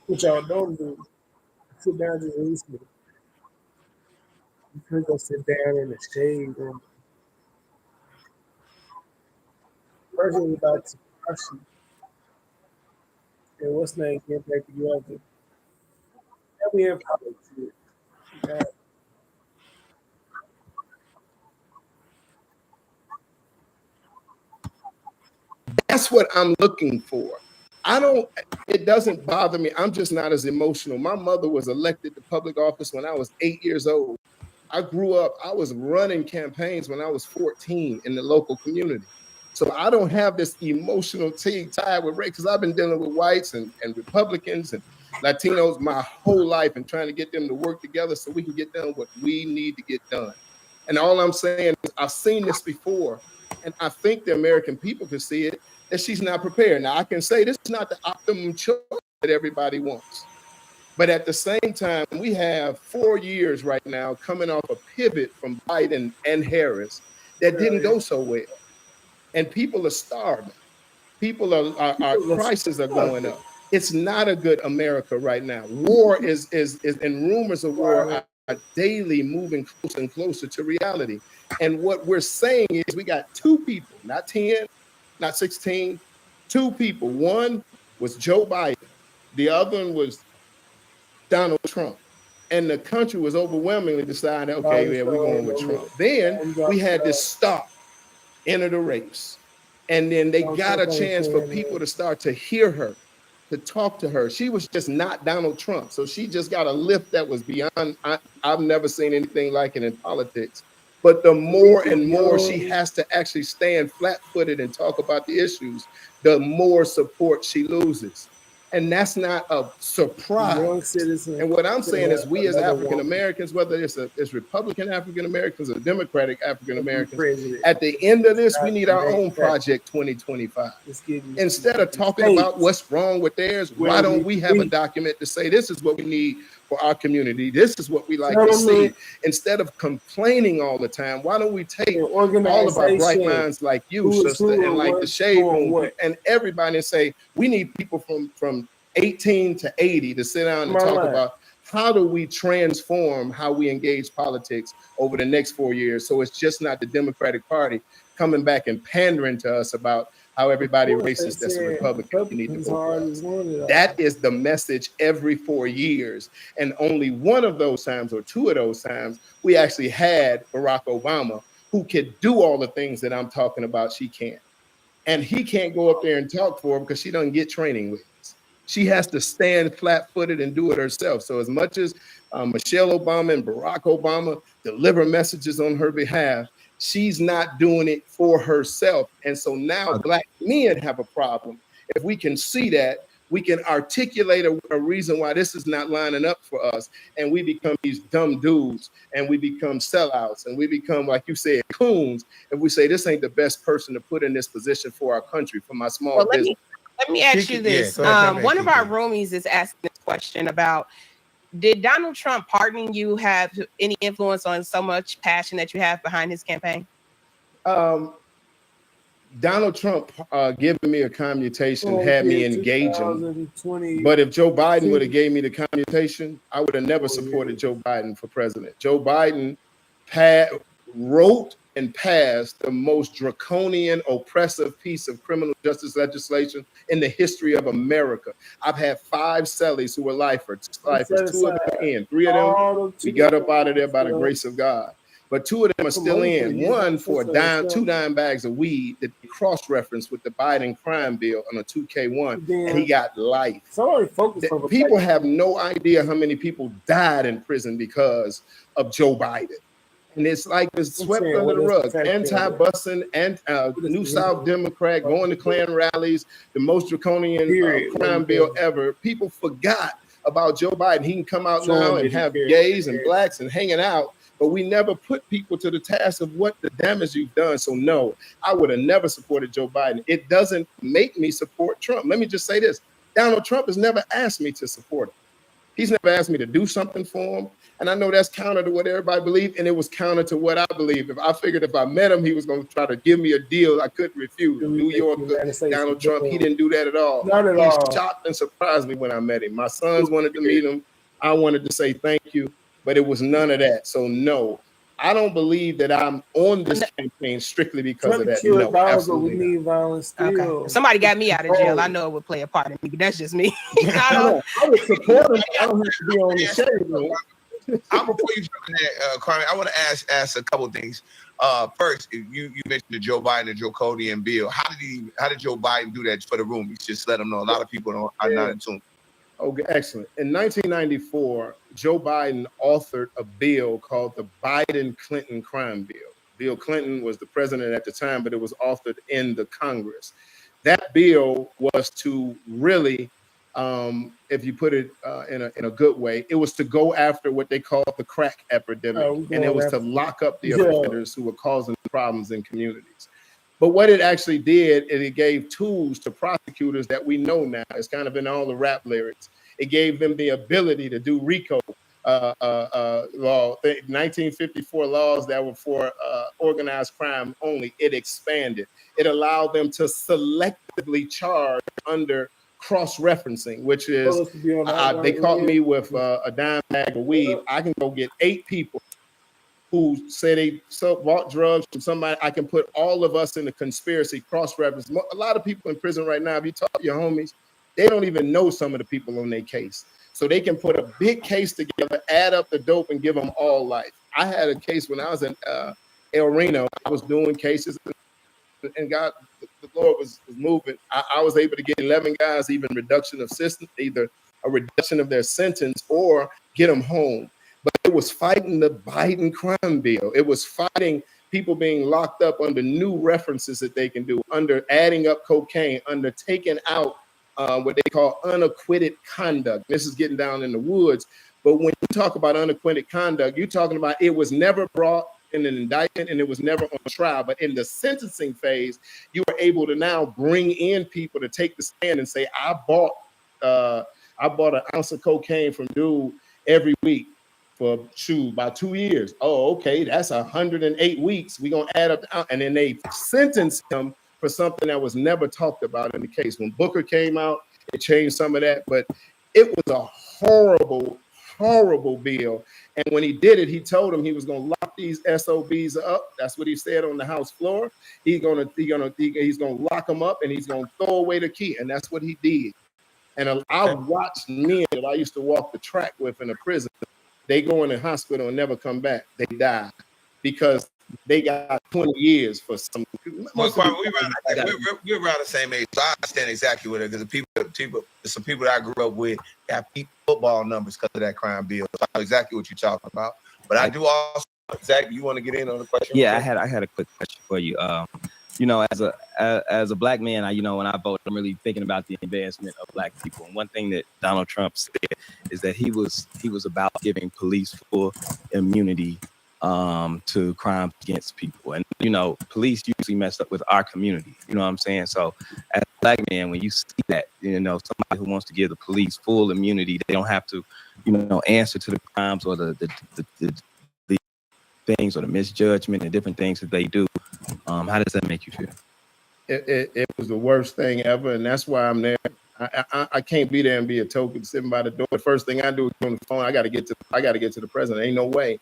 What y'all don't do, sit down and listen. You could go sit down in the shade room. Person was about to crush you. And what's name get back together. And we in politics. God, That's what I'm looking for. I don't, it doesn't bother me. I'm just not as emotional. My mother was elected to public office when I was 8 years old. I grew up, I was running campaigns when I was 14 in the local community. So I don't have this emotional tie with race because I've been dealing with whites and Republicans and Latinos my whole life and trying to get them to work together so we can get done what we need to get done. And all I'm saying is I've seen this before, and I think the American people can see it, that she's not prepared. Now I can say this is not the optimum choice that everybody wants. But at the same time, we have 4 years right now coming off a pivot from Biden and Harris that didn't go so well. And people are starving. People our prices are going up. It's not a good America right now. War is and rumors of war are daily moving closer and closer to reality. And what we're saying is we got two people, not 10, not 16, two people. One was Joe Biden. The other one was Donald Trump. And the country was overwhelmingly deciding, okay, yeah, we're going with Trump. Then we had this stop, enter the race. And then they got a chance for people to start to hear her, to talk to her. She was just not Donald Trump. So she just got a lift that was beyond, I've never seen anything like it in politics. But the more and more she has to actually stand flat-footed and talk about the issues, the more support she loses. And that's not a surprise. And what I'm saying is we as African Americans, whether it's Republican African Americans or Democratic African Americans, at the end of this, we need our own Project 2025. Instead of talking about what's wrong with theirs, why don't we have a document to say this is what we need for our community? This is what we like to see. Instead of complaining all the time, why don't we take all of our bright minds like you, sister, and like the Shade Room and everybody and say, we need people from 18 to 80 to sit down and talk about how do we transform how we engage politics over the next 4 years so it's just not the Democratic Party coming back and pandering to us about how everybody racist that's a Republican you need to vote for. That is the message every 4 years. And only one of those times or two of those times, we actually had Barack Obama who could do all the things that I'm talking about she can't. And he can't go up there and talk for her because she doesn't get training with us. She has to stand flat-footed and do it herself. So as much as Michelle Obama and Barack Obama deliver messages on her behalf, she's not doing it for herself. And so now Black men have a problem. If we can see that, we can articulate a reason why this is not lining up for us. And we become these dumb dudes and we become sellouts and we become, like you said, coons. If we say this ain't the best person to put in this position for our country, for my small business. Let me ask you this. One of our roomies is asking this question about, did Donald Trump pardoning you have any influence on so much passion that you have behind his campaign? Donald Trump giving me a commutation had me engaging. But if Joe Biden would have gave me the commutation, I would have never supported Joe Biden for president. Joe Biden wrote and passed the most draconian, oppressive piece of criminal justice legislation in the history of America. I've had 5 cellies who were lifers. 2 of them are in. 3 of them, we got up out of there by the grace of God. But 2 of them are still in. One for a 2 dime bags of weed that cross-referenced with the Biden crime bill on a 2K1, and he got life. People have no idea how many people died in prison because of Joe Biden. And it's like it's swept under the rug. Anti-busing, and New South Democrat, going to Klan rallies, the most draconian crime bill ever. People forgot about Joe Biden. He can come out now and have gays and blacks and hanging out, but we never put people to the task of what the damage you've done. So no, I would have never supported Joe Biden. It doesn't make me support Trump. Let me just say this. Donald Trump has never asked me to support him. He's never asked me to do something for him. And I know that's counter to what everybody believed, and it was counter to what I believed. If I figured if I met him, he was going to try to give me a deal I couldn't refuse. New York, Donald Trump, he didn't do that at all. Not at all. He shocked and surprised me when I met him. My sons wanted to meet him. I wanted to say thank you, but it was none of that. So no, I don't believe that I'm on this campaign strictly because of that. No, absolutely we need violence still. Okay. If somebody got me out of jail, I know it would play a part in me, but that's just me. I would support him. I don't have to be on the show. Before you jump in there, Carmen, I want to ask a couple of things. First, you mentioned the Joe Biden and Joe Cody and Bill. How did Joe Biden do that for the room? You just let them know. A lot of people are not in tune. Okay, excellent. In 1994, Joe Biden authored a bill called the Biden-Clinton Crime Bill. Bill Clinton was the president at the time, but it was authored in the Congress. That bill was to really, if you put it in a good way, it was to go after what they called the crack epidemic, and it was to lock up the offenders who were causing problems in communities. But what it actually did, is it gave tools to prosecutors that we know now. It's kind of in all the rap lyrics. It gave them the ability to do RICO law, 1954 laws that were for organized crime only. It expanded. It allowed them to selectively charge under cross-referencing, which is they caught me with a dime bag of weed. I can go get 8 people who say they bought drugs from somebody. I can put all of us in a conspiracy, cross-reference. A lot of people in prison right now, if you talk to your homies, they don't even know some of the people on their case. So they can put a big case together, add up the dope, and give them all life. I had a case when I was in El Reno. I was doing cases, and God, the Lord was moving. I was able to get 11 guys, even reduction of sentence, either a reduction of their sentence or get them home. But it was fighting the Biden crime bill. It was fighting people being locked up under new references that they can do, under adding up cocaine, under taking out what they call unacquitted conduct. This is getting down in the woods. But when you talk about unacquitted conduct, you're talking about it was never brought in an indictment and it was never on trial. But in the sentencing phase, you were able to now bring in people to take the stand and say, I bought an ounce of cocaine from dude every week for about 2 years. Oh, okay, that's 108 weeks. We're gonna add up, and then they sentenced him for something that was never talked about in the case. When Booker came out, it changed some of that, but it was a horrible, horrible bill. And when he did it, he told him he was gonna lock these SOBs up. That's what he said on the House floor. He's gonna lock them up, and he's gonna throw away the key, and that's what he did. And I watched men that I used to walk the track with in a prison. They go in the hospital and never come back. They die because they got 20 years for some. We're around the same age, so I understand exactly what it is. Because some people that I grew up with got football numbers because of that crime bill. So I know exactly what you're talking about. But I do also, Zach, you want to get in on the question? Yeah, I had a quick question for you. As a black man, when I vote, I'm really thinking about the advancement of black people. And one thing that Donald Trump said is that he was about giving police full immunity to crimes against people. And police usually mess up with our community. You know what I'm saying? So as a black man, when you see that, somebody who wants to give the police full immunity, they don't have to, answer to the crimes or the things or the misjudgment and different things that they do. How does that make you feel? It was the worst thing ever, and that's why I'm there. I can't be there and be a token sitting by the door. The first thing I do is on the phone. I got to get to the president. Ain't no way.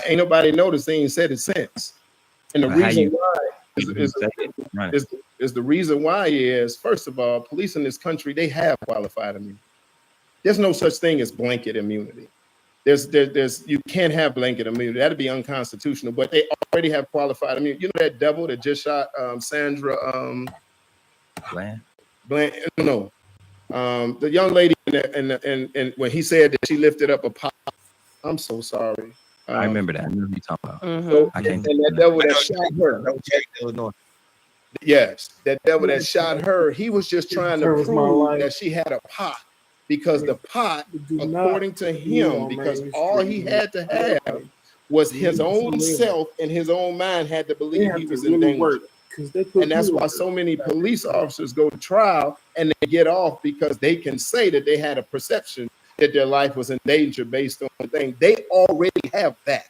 Ain't nobody noticed. They ain't said it since. And the reason why is the reason why is, first of all, police in this country, they have qualified immunity. There's no such thing as blanket immunity. There's you can't have blanket immunity. That'd be unconstitutional, but they already have qualified immunity. You know that devil that just shot Sandra Bland? No. The young lady and when he said that she lifted up a pot. I'm so sorry. I remember that. I remember you talking about. Mm-hmm. So, and that devil that shot her. Yes, that devil that shot her, he was just trying to prove that she had a pot. Because the pot, according to him, because all he had to have was his own self, and his own mind had to believe he was in danger. And that's why so many police officers go to trial and they get off, because they can say that they had a perception that their life was in danger based on the thing. They already have that.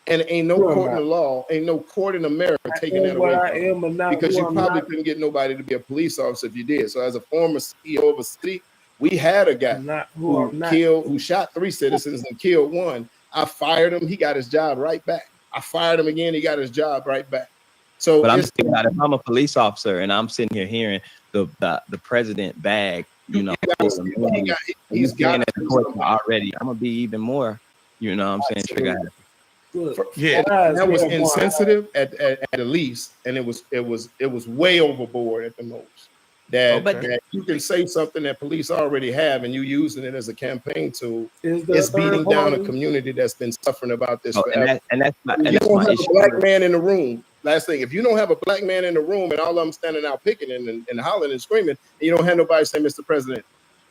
And ain't no court in the law, ain't no court in America taking that away from them. Because you probably couldn't get nobody to be a police officer if you did. So as a former CEO of a city, we had a guy who shot 3 citizens and killed 1. I fired him. He got his job right back. I fired him again. He got his job right back. So but I'm thinking about if I'm a police officer and I'm sitting here hearing the president bag, you know, he's got it already. I'm gonna be even more, you know what I'm saying, trigger happy. Yeah, that was insensitive at the least, and it was way overboard at the most. That you can say something that police already have, and you using it as a campaign tool. It's beating down a community that's been suffering about this forever. And that's my issue. Black man in the room. Last thing, if you don't have a black man in the room and all of them standing out picketing and hollering and screaming, and you don't have nobody say, Mr. President,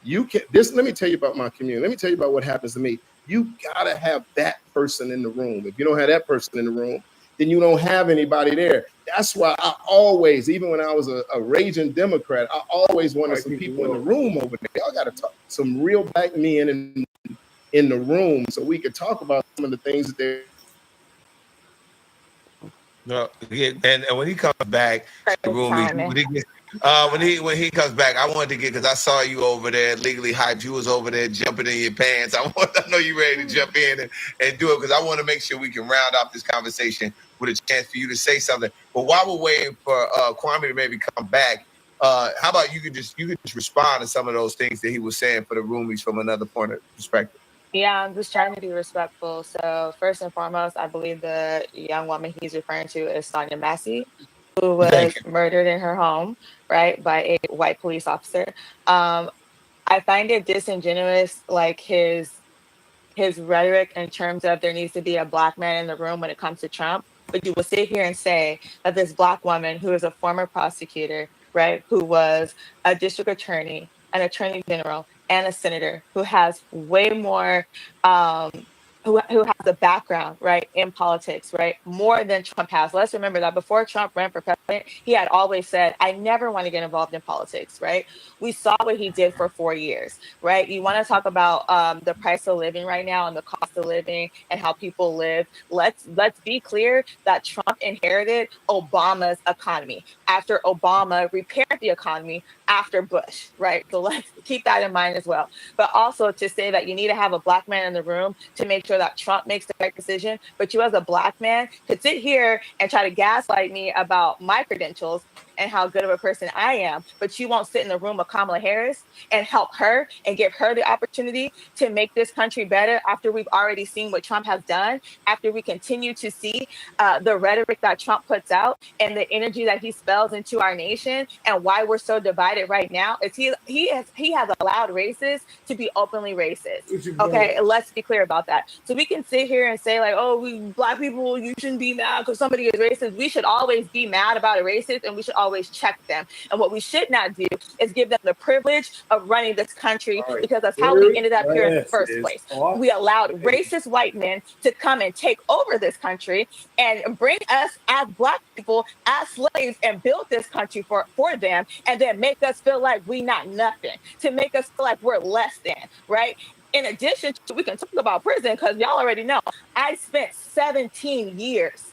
you can let me tell you about my community. Let me tell you about what happens to me. You gotta have that person in the room. If you don't have that person in the room, then you don't have anybody there. That's why I always, even when I was a raging Democrat, I always wanted some people in the room over there. Y'all gotta talk some real black men in the room so we could talk about some of the things that they're. No, and when he comes back to the room, when he comes back, I wanted to get, because I saw you over there legally hyped. You was over there jumping in your pants. I know you ready to jump in and do it, because I want to make sure we can round off this conversation with a chance for you to say something. But while we're waiting for Kwame to maybe come back, how about you could just respond to some of those things that he was saying for the roomies from another point of perspective. Yeah, I'm just trying to be respectful. So first and foremost, I believe the young woman he's referring to is Sonia Massey, who was murdered in her home, right, by a white police officer. I find it disingenuous, like his rhetoric in terms of there needs to be a black man in the room when it comes to Trump. But you will sit here and say that this black woman who is a former prosecutor, right, who was a district attorney, an attorney general, and a senator, who has way more, who has a background, right, in politics, right, more than Trump has. Let's remember that before Trump ran for president, he had always said, I never want to get involved in politics, right? We saw what he did for 4 years, right? You want to talk about the price of living right now and the cost of living and how people live. Let's be clear that Trump inherited Obama's economy after Obama repaired the economy after Bush, right? So let's keep that in mind as well. But also to say that you need to have a black man in the room to make sure that Trump makes the right decision, but you as a black man could sit here and try to gaslight me about my credentials and how good of a person I am, but you won't sit in the room with Kamala Harris and help her and give her the opportunity to make this country better after we've already seen what Trump has done, after we continue to see the rhetoric that Trump puts out and the energy that he spells into our nation, and why we're so divided right now is he has allowed racists to be openly racist. Okay, let's be clear about that. So we can sit here and say like, oh, we black people, you shouldn't be mad because somebody is racist. We should always be mad about a racist, and we should always check them. And what we should not do is give them the privilege of running this country, because that's how we ended up here in the first place. We allowed racist white men to come and take over this country and bring us as black people as slaves and build this country for them, and then make us feel like we not nothing, to make us feel like we're less than, right? In addition to, we can talk about prison, because y'all already know I spent 17 years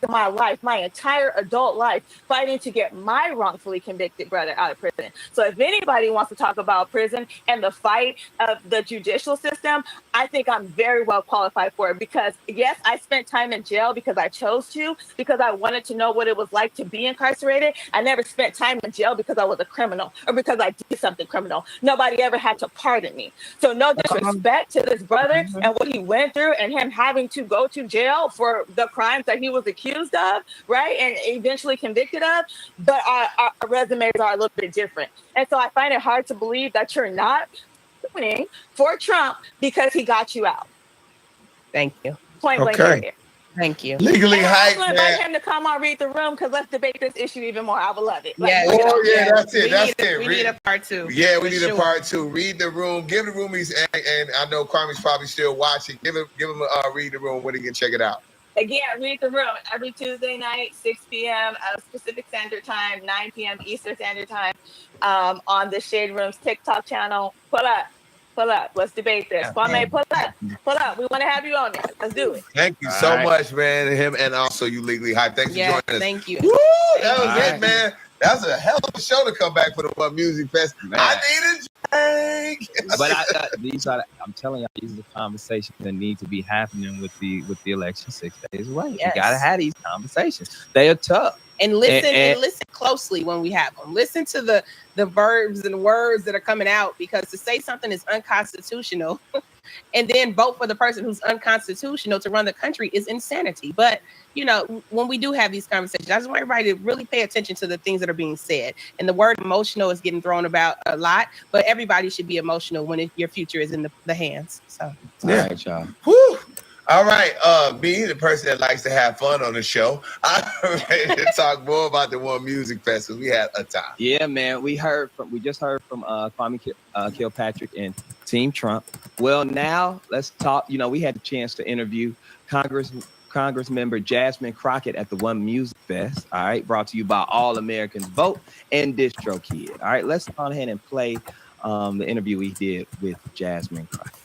of my life, my entire adult life, fighting to get my wrongfully convicted brother out of prison. So if anybody wants to talk about prison and the fight of the judicial system, I think I'm very well qualified for it, because yes, I spent time in jail because I chose to, because I wanted to know what it was like to be incarcerated. I never spent time in jail because I was a criminal or because I did something criminal. Nobody ever had to pardon me. So no disrespect to this brother and what he went through, and him having to go to jail for the crimes that he was accused of, right, and eventually convicted of, but our resumes are a little bit different. And so I find it hard to believe that you're not voting for Trump because he got you out. Thank you. Point blank period. Thank you. Legally hyped, man. Invite him to come on Read the Room, because let's debate this issue even more. I would love it. That's it. We need a part 2. Yeah, we need a part 2. Read the Room. Give the roomies, and I know Kwame's probably still watching. Give him a Read the Room where he can check it out. Again, Read the Room every Tuesday night, 6 p.m. Pacific Standard Time, 9 p.m. Eastern Standard Time, on the Shade Room's TikTok channel. Pull up. Pull up. Let's debate this. Kwame, pull up. Pull up. We want to have you on there. Let's do it. Thank you so much, man. Him and also you legally hype. Thanks for joining us. Thank you. Woo! That was it, man. That was a hell of a show to come back for the One Music Fest. Man. I need a drink. But I'm telling you, these are the conversations that need to be happening with the election 6 days away. Yes. You gotta have these conversations. They are tough. And listen and listen closely when we have them. Listen to the verbs and words that are coming out, because to say something is unconstitutional and then vote for the person who's unconstitutional to run the country is insanity. But, you know, when we do have these conversations, I just want everybody to really pay attention to the things that are being said. And the word emotional is getting thrown about a lot, but everybody should be emotional when your future is in the hands. So, yeah. All right, y'all. Whew. All right, me, the person that likes to have fun on the show, I'm ready to talk more about the One Music Fest. We had a time. Yeah, man. We just heard from Kwame Kilpatrick and Team Trump. Well, now let's talk. You know, we had a chance to interview Congress member Jasmine Crockett at the One Music Fest. All right, brought to you by All Americans Vote and DistroKid. All right, let's go ahead and play the interview we did with Jasmine Crockett.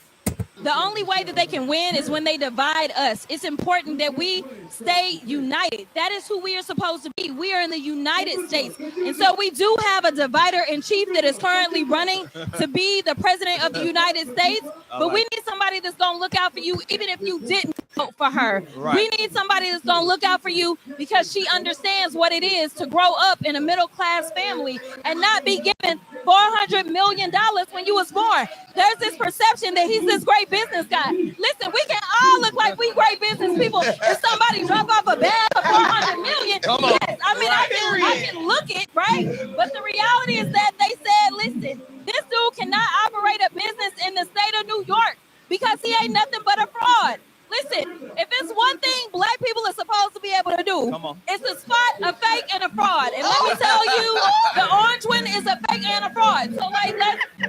The only way that they can win is when they divide us. It's important that we stay united. That is who we are supposed to be. We are in the United States. And so we do have a divider in chief that is currently running to be the president of the United States. But we need somebody that's going to look out for you, even if you didn't vote for her. Right. We need somebody that's going to look out for you because she understands what it is to grow up in a middle-class family and not be given $400 million when you was born. There's this perception that he's this great business guy. Listen, we can all look like we great business people. If somebody drop off a bag of $400 million, yes, I mean, I can look it, right? But the reality is that they said, listen, this dude cannot operate a business in the state of New York because he ain't nothing but a fraud. Listen, if it's one thing black people are supposed to be able to do, it's to spot a fake and a fraud. And let me tell you, the orange one is a fake and a fraud. So like,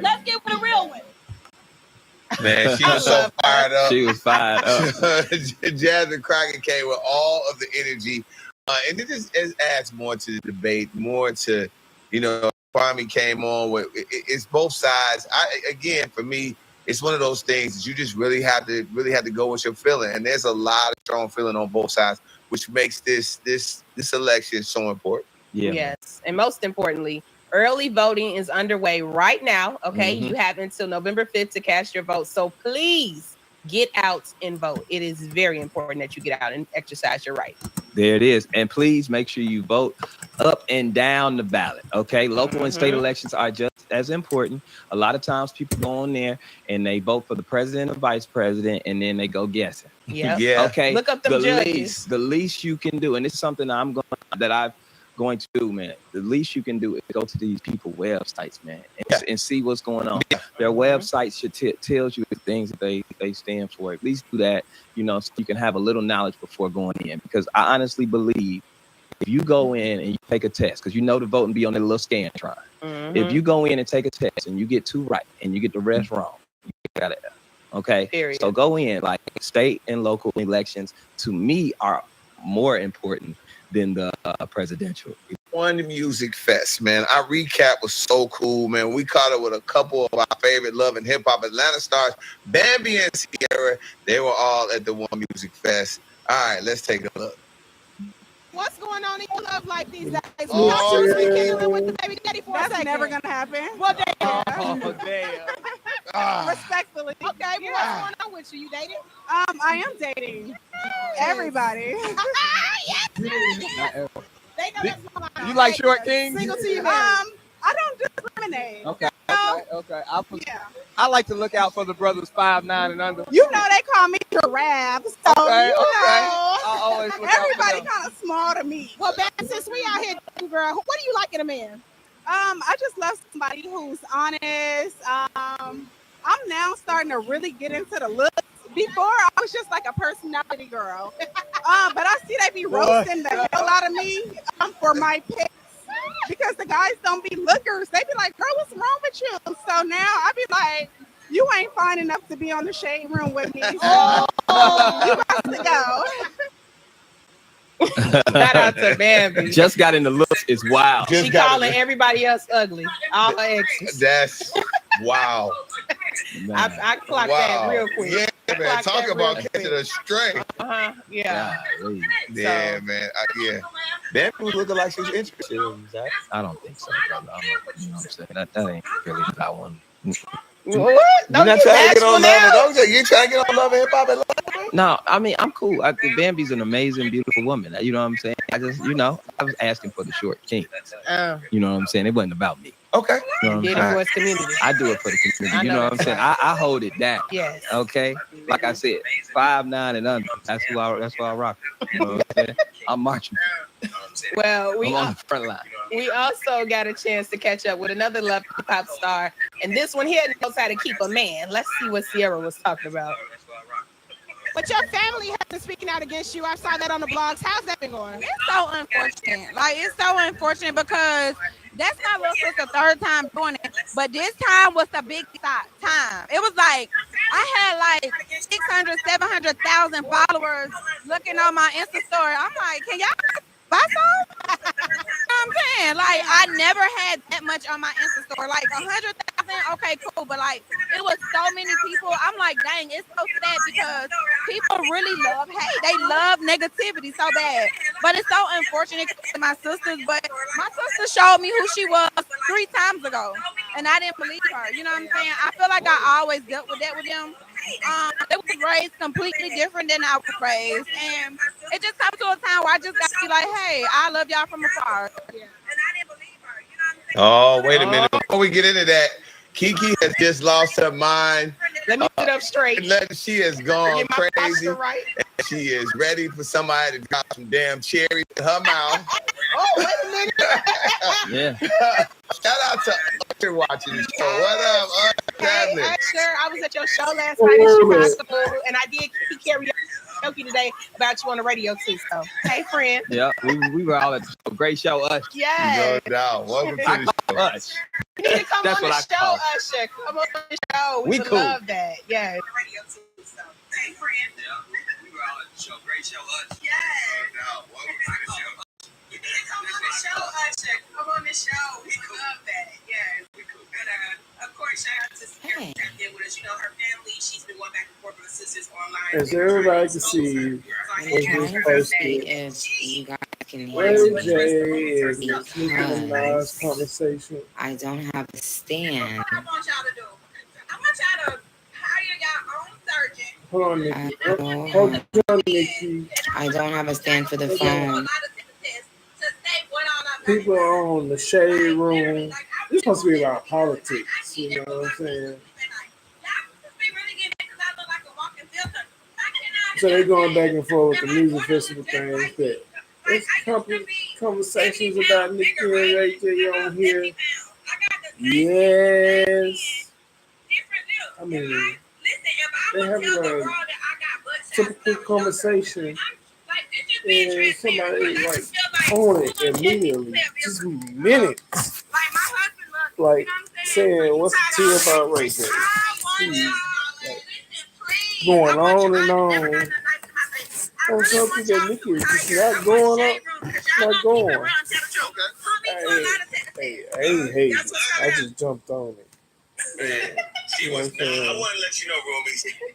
let's get with the real one. Man, she was so fired up. She was fired up. Jasmine Crockett came with all of the energy. And it just adds more to the debate, more to, you know, Kwame came on with, it's both sides. Again, for me, it's one of those things that you just really have to go with your feeling. And there's a lot of strong feeling on both sides, which makes this election so important. Yeah. Yes. And most importantly, early voting is underway right now. Okay. You have until November 5th to cast your vote. So please get out and vote. It is very important that you get out and exercise your right. There it is. And please make sure you vote up and down the ballot. Okay. Local and state elections are just as important. A lot of times people go on there and they vote for the president or vice president and then they go guessing. Yeah. Okay. Look up them judges. The least you can do, and it's something I'm going to do, man. The least you can do is go to these people websites, man, and see what's going on. Their websites should tells you the things that they stand for. At least do that, you know, so you can have a little knowledge before going in. Because I honestly believe if you go in and you take a test, because you know the voting be on that little scantron. If you go in and take a test and you get 2 right and you get the rest wrong, you got it. Okay. Period. So go in. Like state and local elections to me are more important than the presidential. One Music Fest, man. Our recap was so cool, man. We caught up with a couple of our favorite love and hip hop Atlanta stars, Bambi and Sierra. They were all at the One Music Fest. All right, let's take a look. What's going on in your love life these days? Oh, With the baby daddy for That's never gonna happen. Well, damn. Oh, damn. Respectfully. Okay, well, what's going on with you? You dating? I am dating everybody. Yes. They know that's not You like short kings? Single to you. I don't discriminate. Okay. I like to look out for the brothers 5'9" and under. You know they call me giraffe, so Okay, you know, I always look everybody out for them. kind of small to me. Well, Ben, since we out here, girl, what do you like in a man? I just love somebody who's honest. I'm now starting to really get into the looks. Before I was just like a personality girl, but I see they be roasting the hell out of me for my pics because the guys don't be lookers. They be like, "Girl, what's wrong with you?" So now I be like, "You ain't fine enough to be on the shade room with me. So you got to go." Shout out to Bambi. Just got in the looks is wild. She calling everybody else ugly. All her exes. That's wow. I clocked that real quick. Yeah, man. Talk about catching a stray. Yeah. Yeah, man. Yeah. Bambi was looking like she was interested in you, Zach. I don't think so, brother. You know what I'm saying? That ain't really what I want. What? You're not trying to get on love and you trying to get on love and hip hop and love? No, I mean I'm cool. I think Bambi's an amazing, beautiful woman. You know what I'm saying? I just, I was asking for the short king. You know what I'm saying? It wasn't about me. Okay. You know what I'm saying? For his community. I do it for the community. You know what I'm saying? I hold it down. Yes. Okay. Like I said, 5'9" and under. That's who I rock. You know what I'm saying? I'm marching. Well, I'm on the front line. We also got a chance to catch up with another love hip hop star, and this one here knows how to keep a man. Let's see what Sierra was talking about. But your family has been speaking out against you. I saw that on the blogs. How's that been going? It's so unfortunate. Like, it's so unfortunate because that's my little sister third time doing it. But this time was the big time. It was like, I had like 600, 700,000 followers looking on my Insta story. I'm like, can y'all buy some? You know what I'm saying? Like, I never had that much on my Insta story. Like, 100,000, okay, cool. But like, it was so many people. I'm like, dang, it's so sad because people really love hate. They love negativity so bad. But it's so unfortunate to my sisters. But my sister showed me who she was 3 times ago. And I didn't believe her. You know what I'm saying? I feel like I always dealt with that with them. They was raised completely different than I was raised. And it just comes to a time where I just got to be like, hey, I love y'all from afar. Yeah. Oh, wait a minute. Before we get into that, Kiki has just lost her mind. Let me sit up straight. She has gone crazy. Right. She is ready for somebody to drop some damn cherries in her mouth. Oh, wait a minute. Yeah. Shout out to Usher watching the show. What up, Hey, Usher, I was at your show last night in Chicago, and I did karaoke today about you on the radio too. So, hey, friend. Yeah, we were all at the show. Great show, Usher. Yeah. No doubt. Welcome to the show. Us. You need to come That's on the what I show, call. Usher. Come on the show. We would cool. love that. Yeah. Radio too, so hey friend. We were all at the show. Great show, Usher. Yeah. No, welcome to the show. You need to come on the show, Usher. Come on the show. We love that. Yeah, we cool. And of course, shout out to Sierra there with us. You know, her family. She's been going back and forth with her sisters online. As everybody can see, was just posted. If you guys can hear Ray me, J is Nicki Minaj's conversation. I don't have a stand. What I want y'all to do? I want y'all to hire your own surgeon. Hold on, Nikki. Hold on, Nikki. I don't have a stand for the phone. People are on the shade room. It's supposed to be about politics. You know what I'm saying? So they're going back and forth with the music festival things. That there's conversations about Nicki and Ray J on here. Yes. I mean, they're having a typical conversation. And somebody like on it immediately, just minutes, like saying what's the tea about Ray J? Going on and on. On something that Nicki is just not going up, not going. Hey, I ain't hating. I just jumped on it. She was not, I want to let you know, Romy,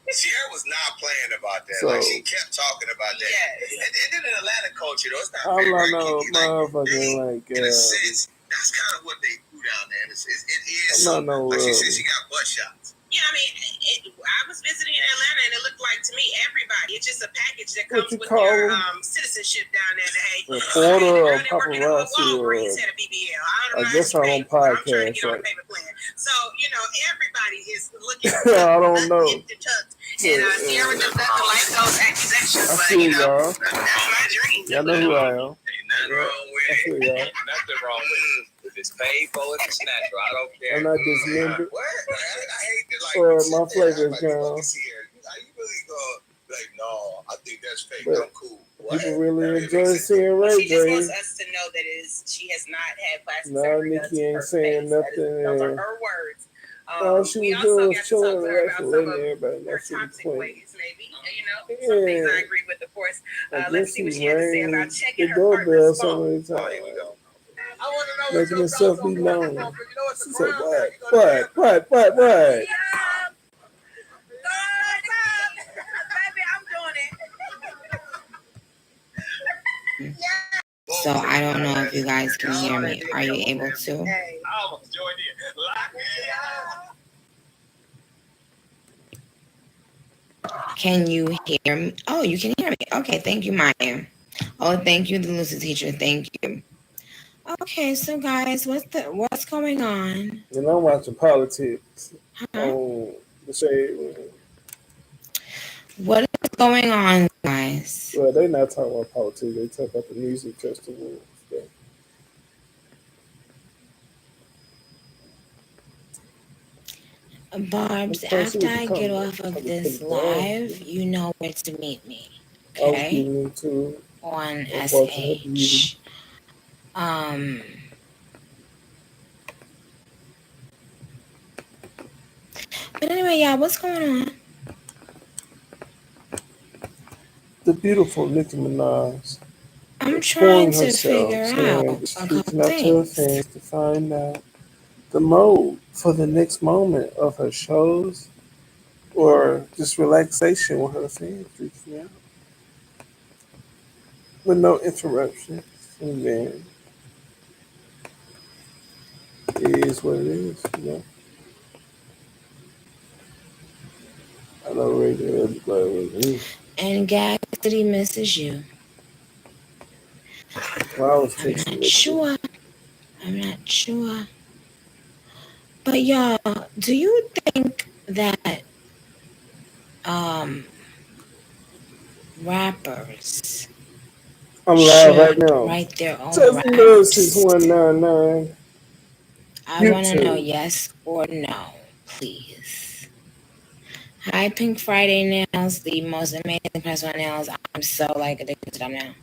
Sierra was not playing about that. So, like, she kept talking about that. Yeah. And then in Atlanta culture, though, it's not I'm very not no motherfucking in a sense, that's kind of what they do down there. It is. I'm not no. Like she said, she got butt shots. Yeah, I mean, I was visiting in Atlanta, and it looked like to me everybody. It's just a package that comes with your citizenship down there. Hey, reporter or paparazzi or I guess I'm on podcast, right? So you know, everybody is looking. I don't know. And Sierra just doesn't like those accusations. I see y'all. That's my dream. Y'all know who I am. Ain't nothing wrong with it. Nothing wrong with it. If it's painful, it's natural. I don't care. I'm not dismembered. What? I hate that. My flavor is gone. You really go like, no, I think that's fake. I'm cool. People really enjoy seeing Ray She just wants J. us to know that she has not had plastic No, surgery. Nikki ain't saying nothing. Those are her words. All she was doing was chilling the rest of everybody. Her toxic ways, maybe. You know, Yeah. some things I agree with, of course. Let's see what she has to say about checking the her doorbell partner's so phone. many times. I want to know Making herself be known. She said, what? so I don't know if you guys can hear me. Are you able to? Can you hear me? Oh, you can hear me. Okay, thank you, Maya. Oh, thank you, the Lucy teacher. Thank you. Okay, so guys, what's going on? And I'm watching politics Huh? on the shade room. What is going on, guys? Well, they not talking about politics. They talk about the music festival stuff. Barb's, after I get off of this live, you know where to meet me. Okay? On SH. But anyway, yeah, what's going on? The beautiful Nicki Minaj. I'm trying to figure out she's reaching out to her fans to find out the mode for the next moment of her shows or just relaxation with her fans reaching out with no interruptions. And then it is what it is, you know. I know radio everybody with me. And Gag City misses you. Well, I'm not sure. But y'all, do you think that rappers I'm live right now. write their own Just raps? 199. I want to know yes or no, please. Hi, Pink Friday Nails, the most amazing person on nails. I'm so addicted to them now.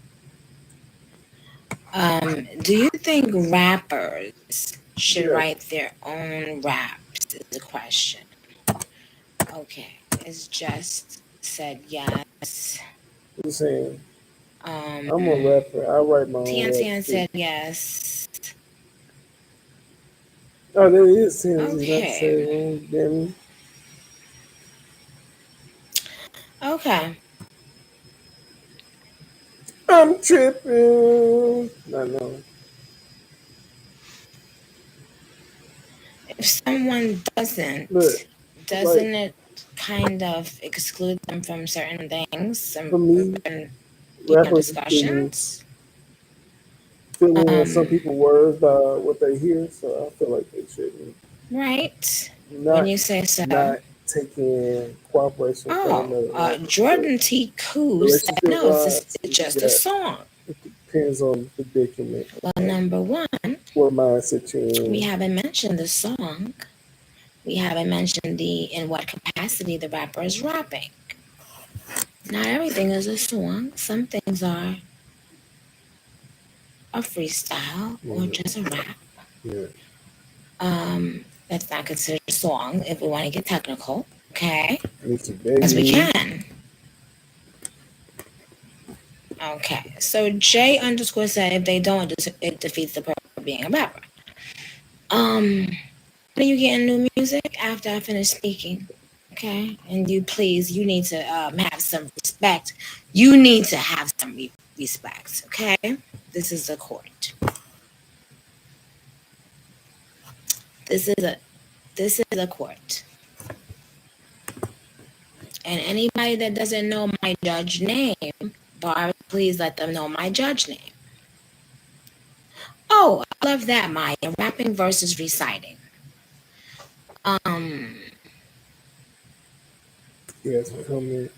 Do you think rappers should write their own raps? Is the question. Okay, it's just said yes. What you saying? I'm a rapper. I write my own Tian said yes. Oh, there is Tian. Okay. Damn. Okay. I'm tripping. I know. If someone doesn't it kind of exclude them from certain things? Certain discussions? Fill in some people words by what they hear, so I feel like they shouldn't. Right. When you say so. Not taking cooperation from another. Jordan T. Koo said no, it's just a song. It depends on the predicament. Well, number one, what mindset you're in. We haven't mentioned the song. We haven't mentioned in what capacity the rapper is rapping. Not everything is a song. Some things are a freestyle or just a rap. Yeah. That's not considered a song if we want to get technical. Okay? Because we can. Okay. So J _ said if they don't, it defeats the purpose of being a rapper. When are you getting new music? After I finish speaking. Okay? And you need to have some respect. You need to have some respect. Okay? This is a court. This is a court. And anybody that doesn't know my judge name, Barb, please let them know my judge name. Oh, I love that, Maya. Rapping versus reciting. Yes, come in.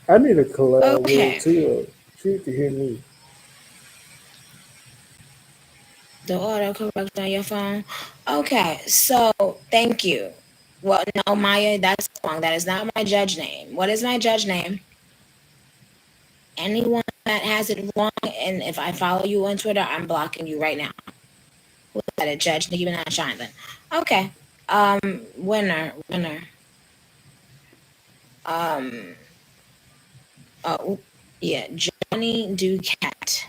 I need a collab with too. She can hear me. The autocorrect on your phone. Okay, so thank you. Well, no, Maya, that's wrong. That is not my judge name. What is my judge name? Anyone that has it wrong, and if I follow you on Twitter, I'm blocking you right now. Who's that? A judge? Nicki Minaj shine then. Okay. Winner. Oh, yeah, Johnny Duquette.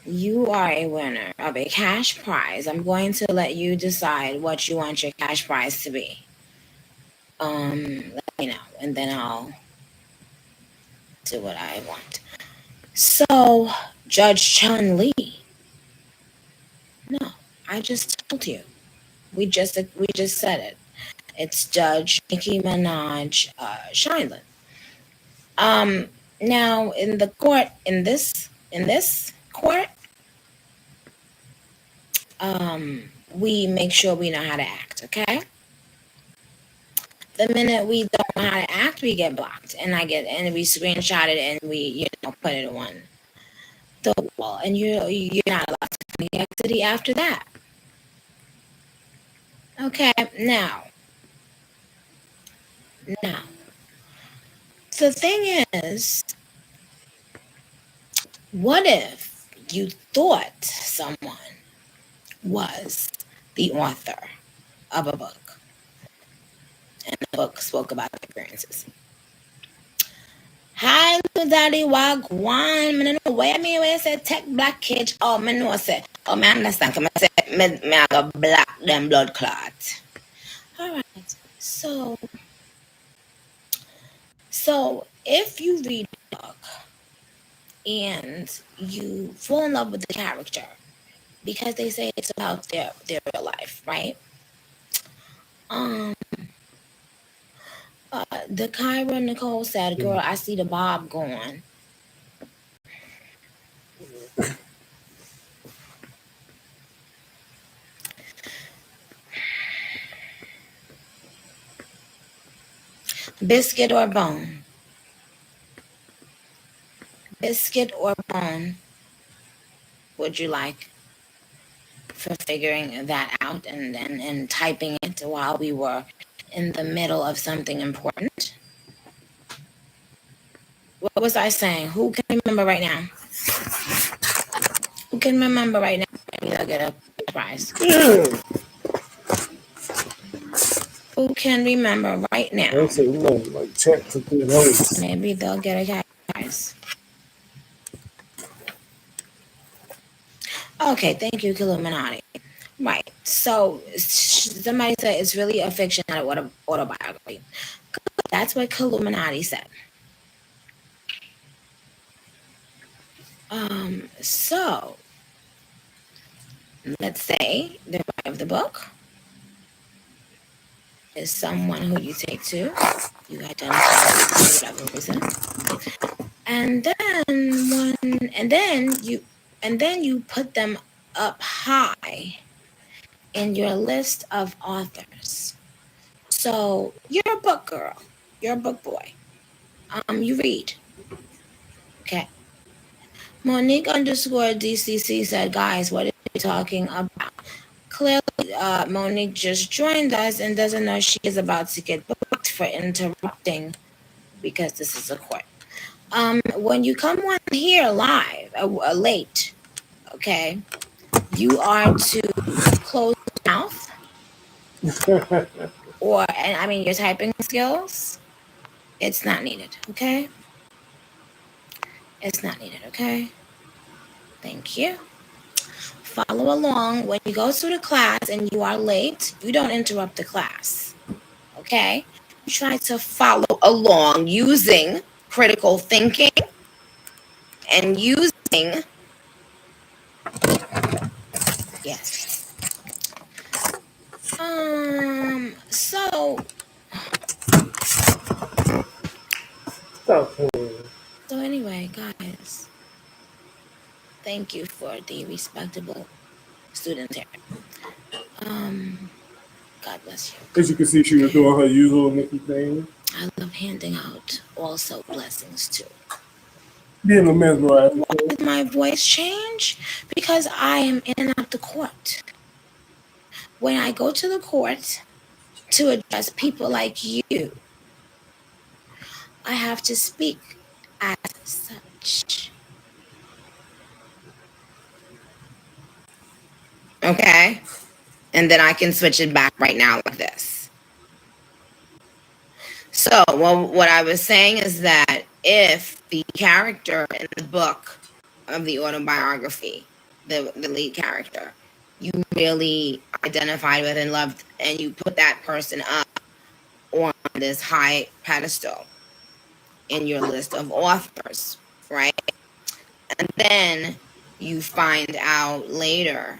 You are a winner of a cash prize. I'm going to let you decide what you want your cash prize to be. Let me know, and then I'll do what I want. So, Judge Chun Lee. No, I just told you. We just said it. It's Judge Nicki Minaj Shineland. Now in the court, in this court, we make sure we know how to act. Okay. The minute we don't know how to act, we get blocked, and we screenshot it and we put it on the wall, and you're not allowed to come to the city after that. Okay. Now, the thing is, what if you thought someone was the author of a book, and the book spoke about experiences? Hi, little daddy, wagwan. Me no where me where say take black cage. Oh, me know say. Oh, me understand. Come say me I go black them blood clot. All right. So if you read a book and you fall in love with the character because they say it's about their real life, right? The Kyra Nicole said, "Girl, I see the Bob going." Biscuit or bone? Biscuit or bone would you like for figuring that out and typing it while we were in the middle of something important? What was I saying? Who can remember right now? Who can remember right now? Maybe they'll get a prize. Who can remember right now? Maybe they'll get a prize. Okay, thank you, Illuminati. Right. So somebody said it's really a fiction, not an autobiography. That's what Illuminati said. So let's say the writer of the book is someone who you take to, you identify for whatever reason, and then you put them up high in your list of authors. So you're a book girl, you're a book boy. You read. Okay. Monique _ DCC said, guys, what are you talking about? Clearly, Monique just joined us and doesn't know she is about to get blocked for interrupting because this is a court. When you come on here live, late, okay, you are to close your mouth your typing skills, it's not needed, okay? It's not needed, okay? Thank you. Follow along. When you go to the class and you are late, you don't interrupt the class, okay? You try to follow along using critical thinking and using, yes. So anyway, guys, thank you for the respectable student here. God bless you. As you can see, she was doing her usual Nikki thing. I love handing out also blessings too. Being a mesmerized. Why did my voice change? Because I am in and out the court. When I go to the court to address people like you, I have to speak as such. Okay? And then I can switch it back right now like this. So, what I was saying is that if the character in the book of the autobiography, the lead character, you really identified with and loved, and you put that person up on this high pedestal, in your list of authors, right? And then you find out later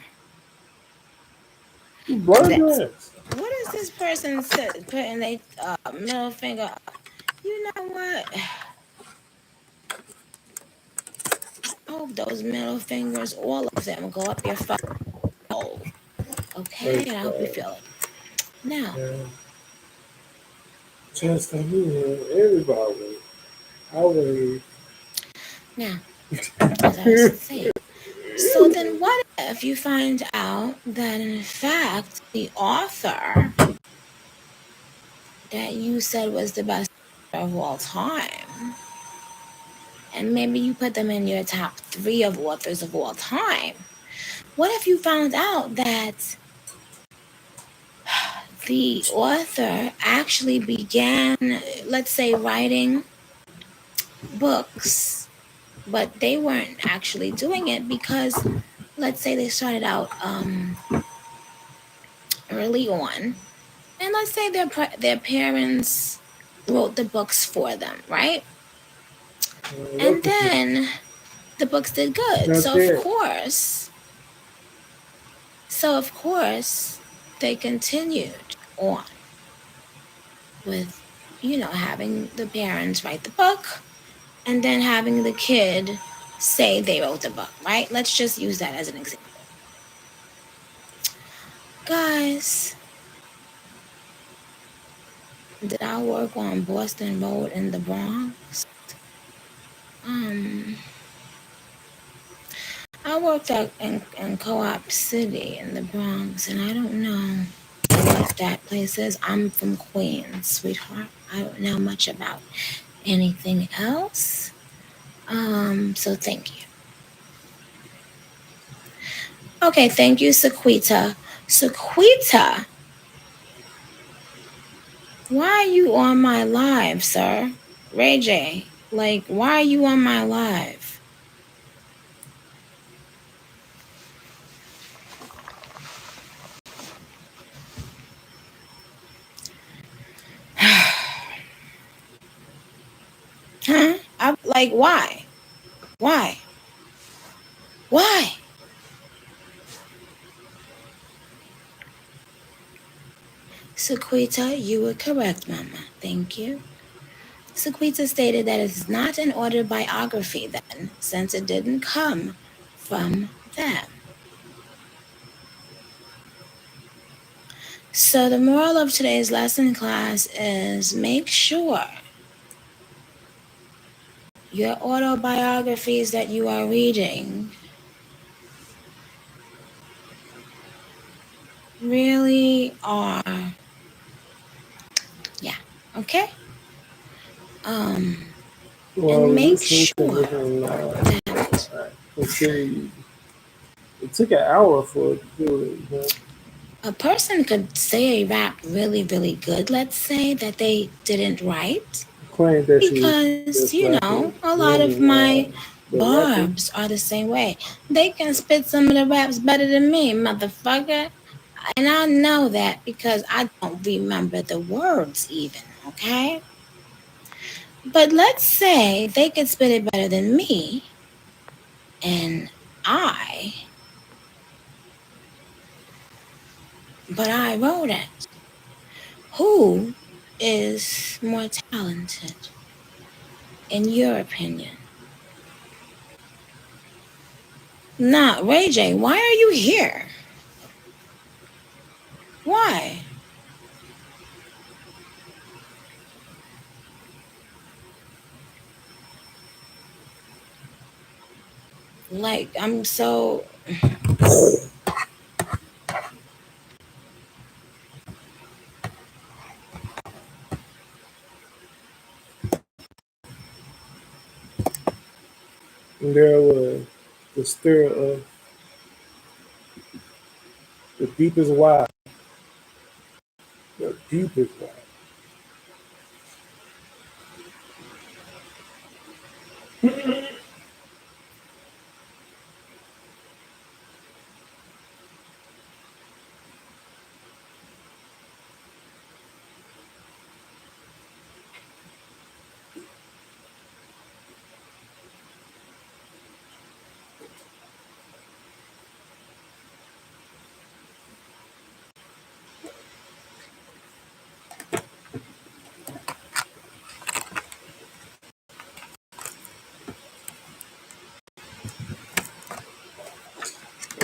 that what is this person putting their middle finger? You know what? I hope those middle fingers, all of them, go up your phone. Okay, and I hope you feel it. Now, just everybody. now, as I was saying, so then what if you find out that in fact the author that you said was the best of all time, and maybe you put them in your top 3 of authors of all time, what if you found out that the author actually began, let's say, writing books, but they weren't actually doing it because, let's say, they started out early on, and let's say their parents wrote the books for them, right? And then the books did good. So of course, they continued on with, having the parents write the book and then having the kid say they wrote the book, right? Let's just use that as an example. Guys, did I work on Boston Road in the Bronx? I worked out in Co-op City in the Bronx, and I don't know what that place is. I'm from Queens, sweetheart. I don't know much about anything else. So thank you. Okay, thank you, Sequita. Sequita, why are you on my live, sir? Ray J, like, why are you on my live? Huh? Like, why? Why? Why? Sequita, you were correct, Mama. Thank you. Sequita stated that it's not an autobiography then, since it didn't come from them. So the moral of today's lesson class is make sure your autobiographies that you are reading really are, okay? And make sure that it took an hour for it to do it, but a person could say a rap really, really good, let's say, that they didn't write. Because, a lot of my barbs are the same way. They can spit some of the raps better than me, motherfucker. And I know that because I don't remember the words even, okay? But let's say they could spit it better than me, and but I wrote it. Who is more talented, in your opinion? Nah, Ray J, why are you here? Why? Like, I'm so... there was the stir of the deepest why. The deepest why.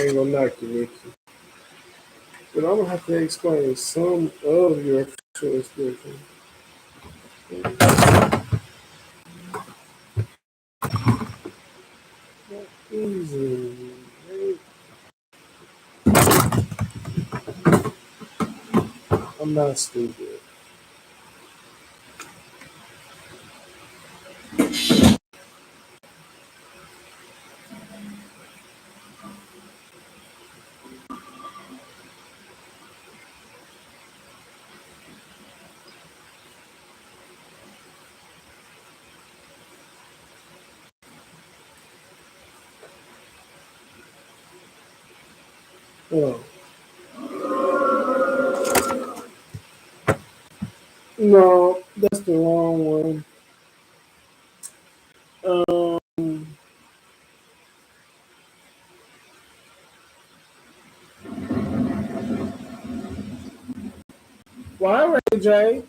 ain't gonna knock you, Nikki. But I'm gonna have to explain some of your choice difference. Easy. I'm not stupid. Oh. No, that's the wrong one. Um, why, Ray J?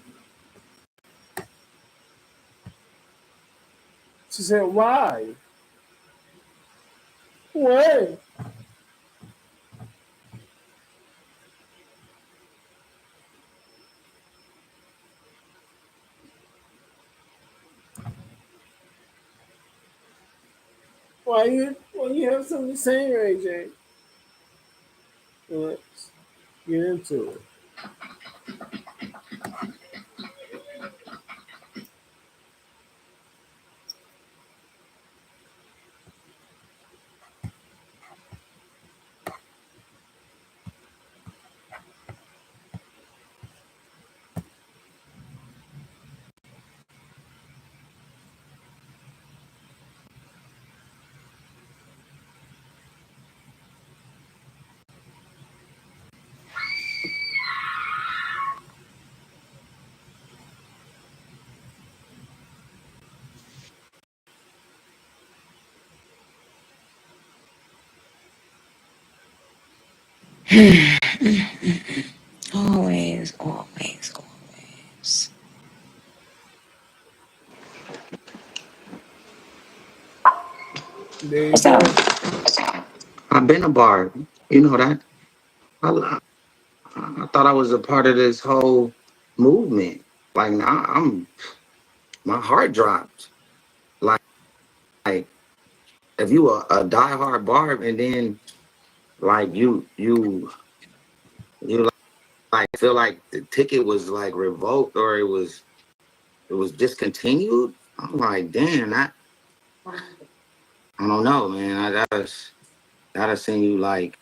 She said, why? What? Why you have something to say, Ray J? Let's get into it. Always, always, always. There you What's up? go. I've been a bar. You know that. I thought I was a part of this whole movement. Like now, my heart dropped. Like if you a diehard barb and then like you like feel like the ticket was like revoked or it was discontinued. I'm like, damn, I don't know, man. Gotta send you like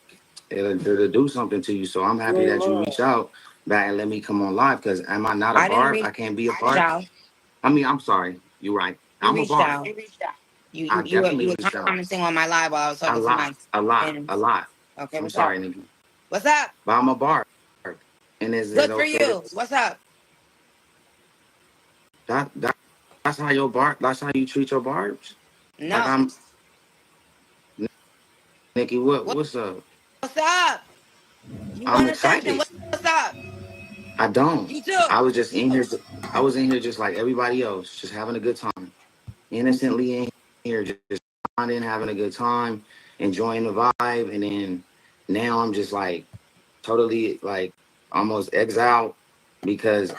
it'll do something to you. So I'm You happy ain't that you lying. reached out back and let me come on live. Cause am I not a I didn't barb? reach I can't be a barb. out. I mean, I'm sorry. You're right. You I'm a reached barb. out. I You definitely were reached out. commenting on my live while I was A talking to lot, my a lot, a friends. lot. Okay, I'm what's up? sorry, Nikki. What's up? But I'm a barb. And is it Good for okay to you. What's up? that that's how your barb that's how you treat your barbs? Like No. I'm Nikki, What, what's up? what's up? You I'm want attention? excited. What's up? I don't. You too. I was just in here. I was in here just like everybody else, just having a good time, innocently in here, just finding, having a good time, enjoying the vibe, and then now I'm just like totally like almost exiled because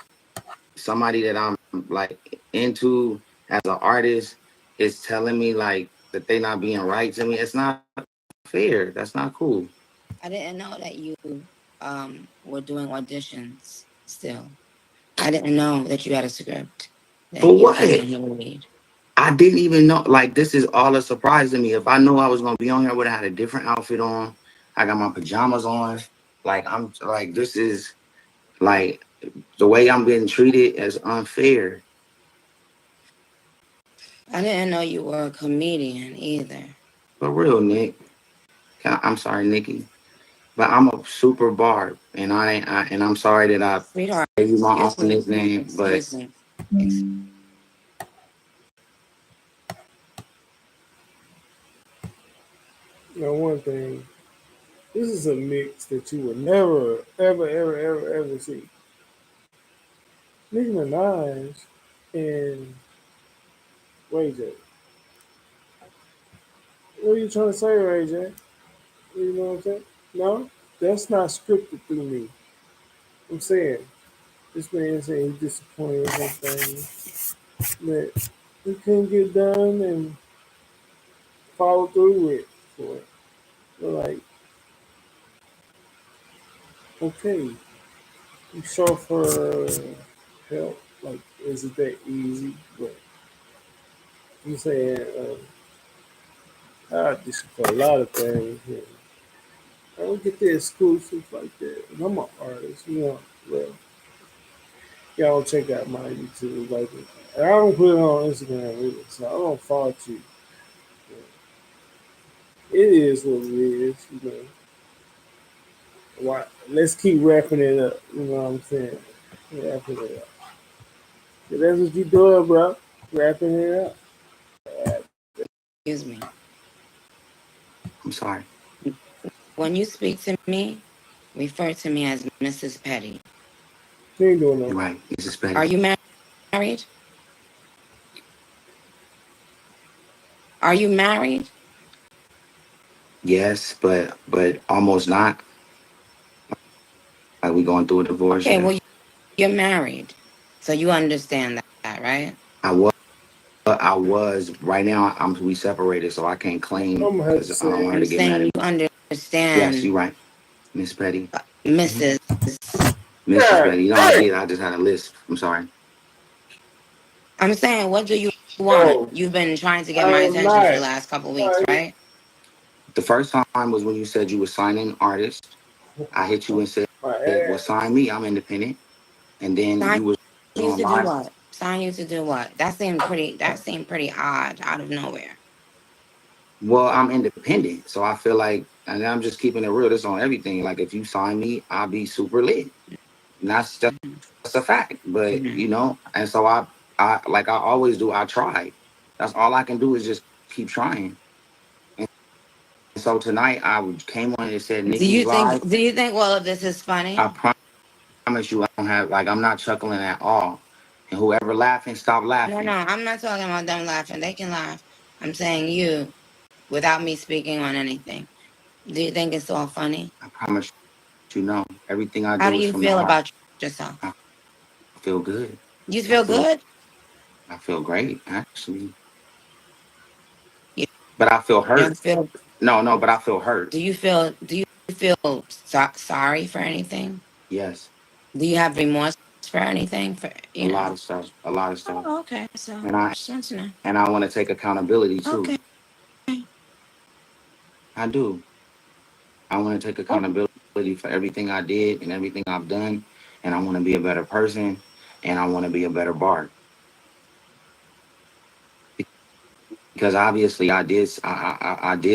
somebody that I'm like into as an artist is telling me like that they not being right to me. It's not fair. That's not cool. I didn't know that you were doing auditions still. I didn't know that you had a script that For you came in what? here to read. I didn't even know. Like, this is all a surprise to me. If I knew I was gonna be on here, I would have had a different outfit on. I got my pajamas on. Like, I'm like, this is like the way I'm getting treated is unfair. I didn't know you were a comedian either. For real, Nick. I'm sorry, Nikki, but I'm a super barb, and and I'm sorry that I Sweetheart, gave you my excuse own me. nickname, but Excuse me. Ex- Now, one thing. This is a mix that you would never, ever, ever, ever, ever see. Nicki Minaj and Ray J. What are you trying to say, Ray J? You know what I'm saying? No, that's not scripted through me. I'm saying this man saying he's disappointed in things that he couldn't get done and follow through with for it. But like, okay, you show for help. Like, is it that easy? But I'm saying I audition for a lot of things. And I don't get the exclusives like that. And I'm an artist, you know. Well, y'all check out my YouTube. Like, I don't put it on Instagram either, so I don't fault you. It is what it is, you know. Why? Let's keep wrapping it up. You know what I'm saying? Wrapping it up. So that's what you doing, bro. Wrapping it up. Excuse me. I'm sorry. When you speak to me, refer to me as Mrs. Petty. You ain't doing no. You're right, Mrs. Petty. Are you married? Are you married? Yes, but almost not. Like we going through a divorce. Okay, Yeah. well, you're married. So you understand that, right? I was. Right now, we separated, so I can't claim I'm gonna have to because I don't say want her I'm to get mad saying at you me. Yes, understand, you're right, Miss Petty. Mrs. Mrs. Petty. No, I did. I just had a list. I'm sorry. I'm saying, what do you want? no. You've been trying to get my I'm attention for the not. last couple weeks, Like, right? The first time was when you said you were signing artists. I hit you and said, my "Well, ass. sign me. I'm independent." And then Sign you was you on to do live. what? Sign you to do what? That seemed pretty odd out of nowhere. Well, I'm independent, so I feel like, and I'm just keeping it real. This on everything. Like if you sign me, I'll be super lit. And that's just a fact. But Mhm. you know, and so I like I always do. I try. That's all I can do is just keep trying. And so tonight came on and it said Nikki's live. Do you think all of this is I funny? promise you, I don't have like I'm not chuckling at all. And whoever laughing, stop No, laughing. I'm not talking about them laughing. They can laugh. I'm saying you, without me speaking on anything. Do you think it's all funny? I promise you, know everything I How do do is you from the feel heart. about yourself? I feel good. You I feel feel good? I feel great actually, You but I feel don't hurt. feel. No, but I feel hurt. Do you feel sorry for anything? Yes, Do you have remorse for anything? For a you lot know? of stuff. A lot of stuff. Oh, okay. So And I just want to know. and I want to take accountability too. Okay. I do. I want to take accountability for everything I did and everything I've done, and I want to be a better person, and I want to be a better Bart because obviously I did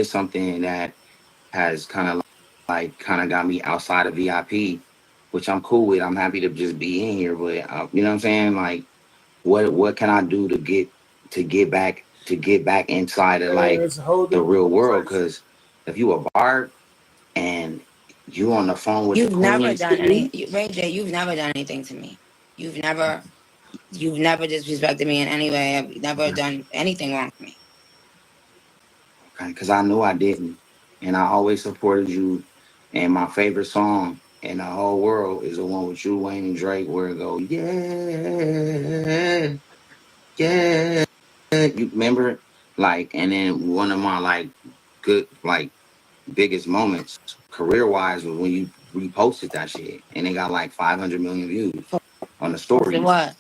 something that has kind of kind of got me outside of VIP, which I'm cool with. I'm happy to just be in here, but you know what I'm saying? Like, what can I do to get back inside of Man, like it's a whole the different real world? conversation. Because if you a Bart and you on the phone with the You've never queen, done Ray J. You've never done anything to me. You've never. You've never disrespected me in any way. I've never done anything wrong to me. okay, because I knew I didn't, and I always supported you. And my favorite song in the whole world is the one with you, Wayne and Drake, where it goes, yeah, yeah. You remember it? Like, and then one of my like good like biggest moments career wise was when you reposted that shit, and it got like 500 million views on the Posted stories. what?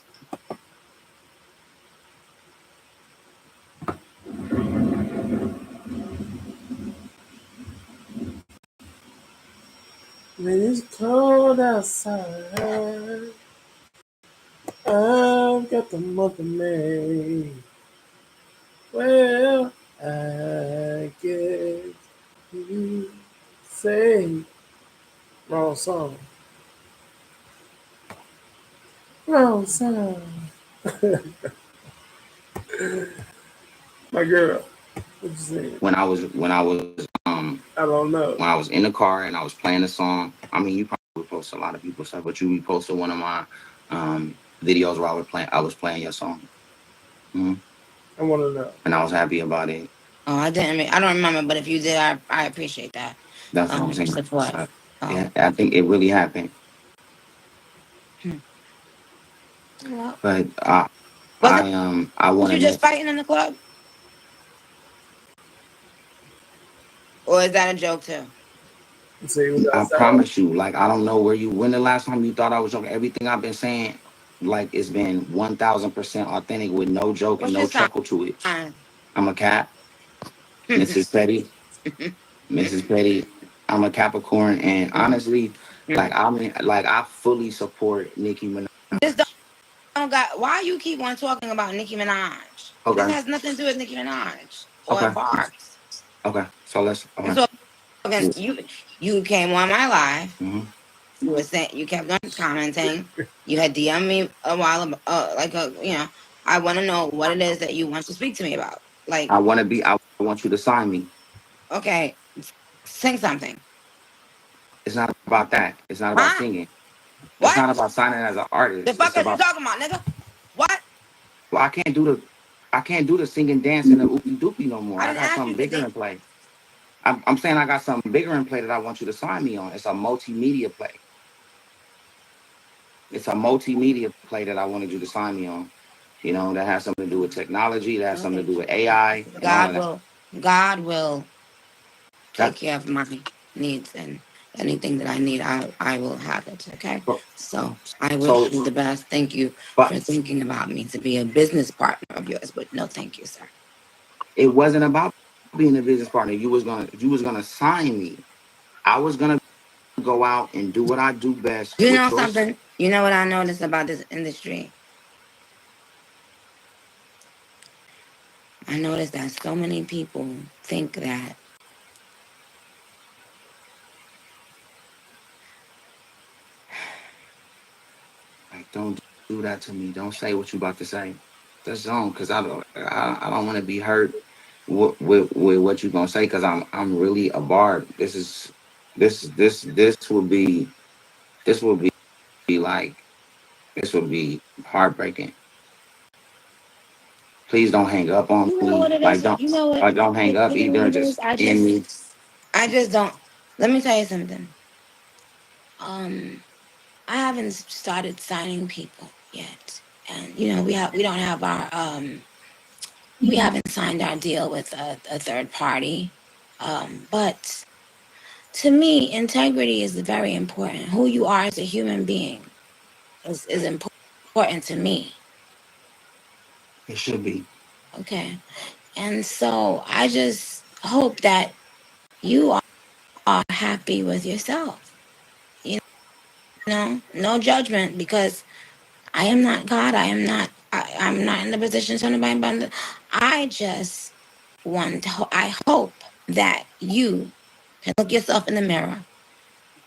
When it's cold outside, I've got the month of May. Well, I guess you say wrong song. Wrong song. My girl, what you saying? I don't know. When I was in the car and I was playing the song. I mean, you probably post a lot of people's stuff, but you reposted one of my videos where I was playing your song. Mm-hmm. I want to know. And I was happy about it. Oh, I didn't. I don't remember, but if you did, I appreciate that. That's what I'm saying. support. Yeah, I think it really happened. Well, But was I want you to just know. fighting in the club, or is that a joke too? So he was I outside. promise you, like I don't know where you. When the last time you thought I was joking? Everything I've been saying, like it's been 1,000% authentic with no joke and What's no your sign? chuckle to it. I'm a cat, Mrs. Petty, Mrs. Petty. I'm a Capricorn, and honestly, like I fully support Nicki Minaj. This don't got. Why you keep on talking about Nicki Minaj? This Okay. has nothing to do with Nicki Minaj or Okay. Barb's. Okay. So let's. It's Okay. all against you. You came on my live. Mm-hmm. You were saying you kept on commenting. You had DM me a while ago, I want to know what it is that you want to speak to me about. Like, I want to be. I want you to sign me. okay, sing something. It's not about that. It's not about Huh? singing. It's What? not about signing as an The artist. fuck It's are you about. talking about, nigga? What? Well, I can't do the singing, dancing, the oopie doopie no more. I I didn't got ask you something to bigger sing. in play. I'm saying I got something bigger in play that I want you to sign me on. It's a multimedia play. It's a multimedia play that I wanted you to sign me on. You know, that has something to do with technology, that has something to do with AI and all of that. God will take That care of my needs, and anything that I need, I will have it. Okay. So I wish so you the best. Thank you but for thinking about me to be a business partner of yours, but no, thank you, sir. it wasn't about being a business partner. You was gonna sign me. I was gonna go out and do what I do best You with know yours. something? You know what I noticed about this industry? I noticed that so many people think that Like, don't do that to me. Don't say what you about to say. Just don't, cause I don't want to be hurt with what you gonna say, cause I'm really a bard. This will be like this will be heartbreaking. Please don't hang up on you know me. what it is. You know what? Don't hang up You know either what and it is. just end me. I just don't. Let me tell you something. Um, I haven't started signing people yet, and we don't have our we haven't signed our deal with a third party. But to me, integrity is very important. Who you are as a human being is important to me. It should be. Okay. And so I just hope that you are happy with yourself. You no judgment, because I am not God. I'm not in the position to tell anybody about it. I just I hope that you can look yourself in the mirror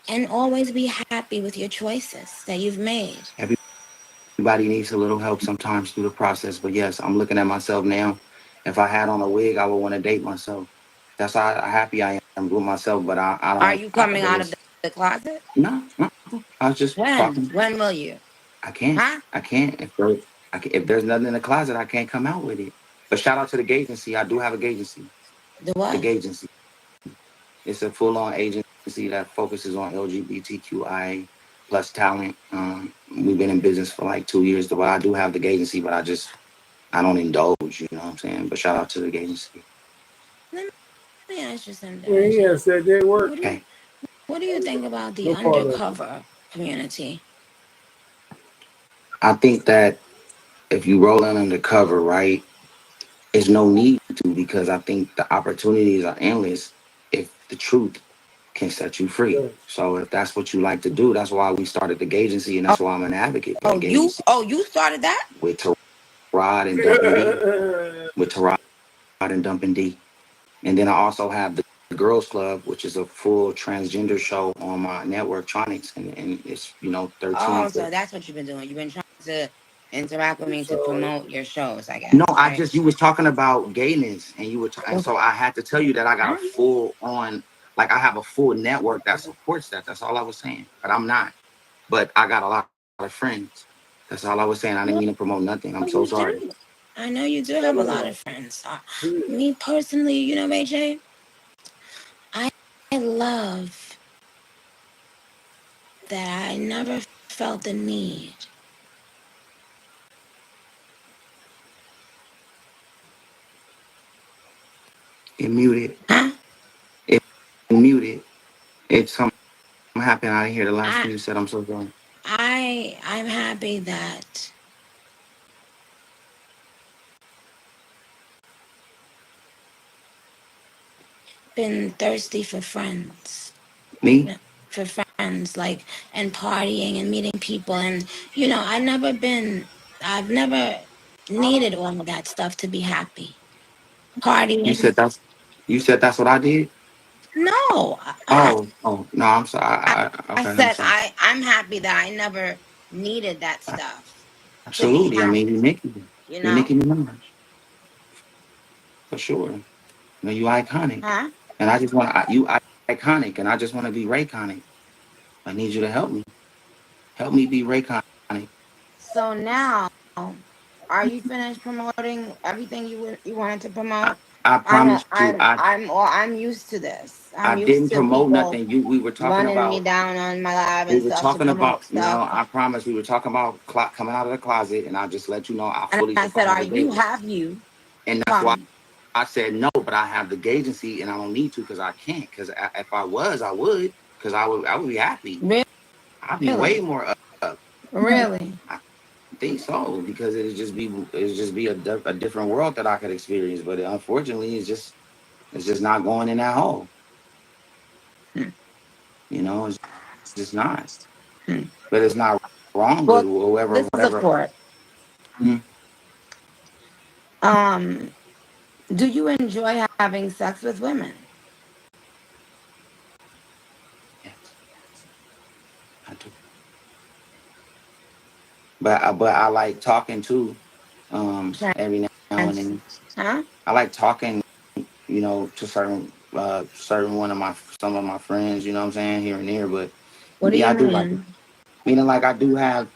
and always be happy with your choices that you've made. Everybody needs a little help sometimes through the process. But yes, I'm looking at myself now. If I had on a wig, I would want to date myself. That's how happy I am with myself. But I Are don't. you coming But out of it's the closet? no, no. I was just When? talking. When will you? I can't. Huh? I can't. If there's nothing in the closet, I can't come out with it. But shout out to the agency. I do have a agency. The what? The agency. It's a full-on agency that focuses on LGBTQI plus talent. We've been in business for like 2 years. But I do have the agency, but I don't indulge. You know what I'm saying? But shout out to the agency. Let me ask you something, Well, he AJ. has said that work. Okay. What do you think about the No part of it. undercover community? I think that if you roll in undercover, right, there's no need to, because I think the opportunities are endless if the truth can set you free. Yeah. So if that's what you like to do, that's why we started the agency, and that's why I'm an advocate for the agency You started that? with Tarod and Dumping D. With Tarod and Dumping D. And then I also have the Girls Club, which is a full transgender show on my network, Tronics, and it's 13. Oh, so that's what you've been doing. You've been trying to interact with me to So promote your shows, I No, guess, I right? just you was talking about gayness, and and so I had to tell you that I got a full on, like I have a full network that supports that. That's all I was saying. But I'm not. But I got a lot of friends. That's all I was saying. I didn't mean to promote nothing. I'm so You sorry. do. I know you do have a lot of friends. Me personally, AJ, I love that I never felt the need It muted. It muted. It's something happened. I didn't hear the last thing you said. I'm so sorry. I'm happy that been thirsty for friends. Me? For friends, like, and partying and meeting people. And, I've never needed all of that stuff to be happy. Partying. You said that's what I did? No. Oh, no, I'm sorry. Okay, I'm said sorry. I'm happy that I never needed that stuff to be Absolutely. I mean, happy. you're Nicki Minaj. For sure. You know, you iconic. Huh? And I just want you iconic, and I just want to be Rayconic. I need you to help me. Help me be Rayconic. So now, are you finished promoting everything you wanted to promote? I promise you, I'm used to this. I I'm used didn't to promote people nothing. We were talking running me about down on my live we and were stuff to talking promote about stuff. I promise we were talking about coming out of the closet, and I just let you know I And fully I said, support "Are the you baby. And that's why come?" I said no, but I have the agency and I don't need to because I can't. Because if I was, I would. Because I would be happy. Really? I'd be way more up. Really? I think so because it'd just be a different world that I could experience. But unfortunately, it's just not going in that hole. You know, it's just not. But it's not wrong with Well, whoever, this is a whatever. court. Mhm. Um, do you enjoy having sex with women? Yes, I do. But I like talking too. Every now and then. Huh? I like talking, to certain some of my friends, you know what I'm saying, here and there. But What do yeah, you I do like it. mean? Meaning like I do have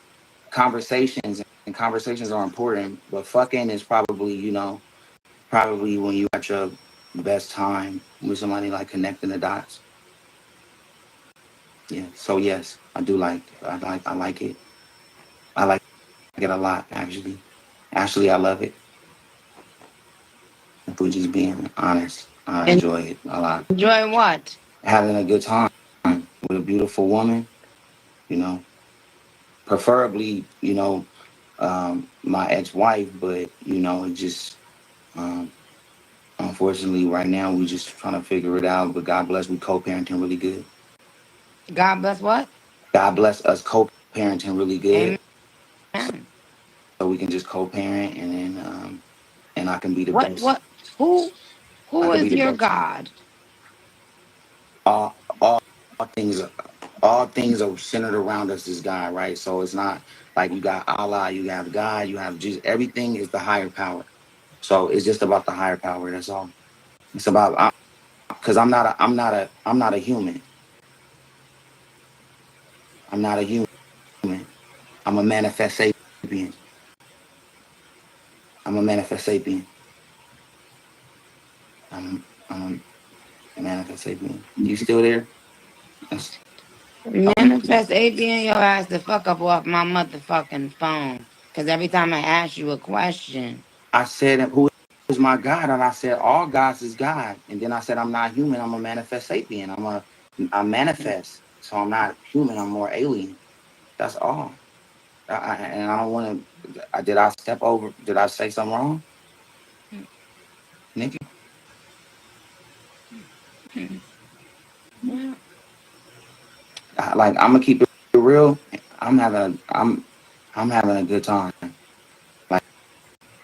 conversations and conversations are important, but fucking is probably when you at your best time with somebody like connecting the dots. Yeah. So yes, I like it. I like it a lot, actually. Actually, I love it. If we're just being honest, I enjoy it a lot. Enjoy what? Having a good time with a beautiful woman, you know, preferably, my ex-wife, but it just um, unfortunately right now we just trying to figure it out. But God bless, we co-parenting really good. God bless what? God bless us co-parenting really good, Amen. so we can just co-parent and then and I can be the What? best. What? Who? I Who can be is the your best. God? All things all things are centered around us is God, right? So it's not like you got Allah, you have God, you have Jesus. Everything is the higher power. So it's just about the higher power. That's all. It's about because I'm not a human. I'm not a human. I'm a manifest sapien. I'm a manifest sapien. I'm a manifest sapien. You still there? That's, Manifest ABN your ass the fuck up off my motherfucking phone. Cause every time I ask you a question. I said, who is my God? And I said, all gods is God. And then I said, I'm not human. I'm a manifest sapien. I manifest. So I'm not human. I'm more alien. That's all. And I don't want to. Did I step over? Did I say something wrong, Nikki? Yeah. Like I'm gonna keep it real. I'm having a good time. Like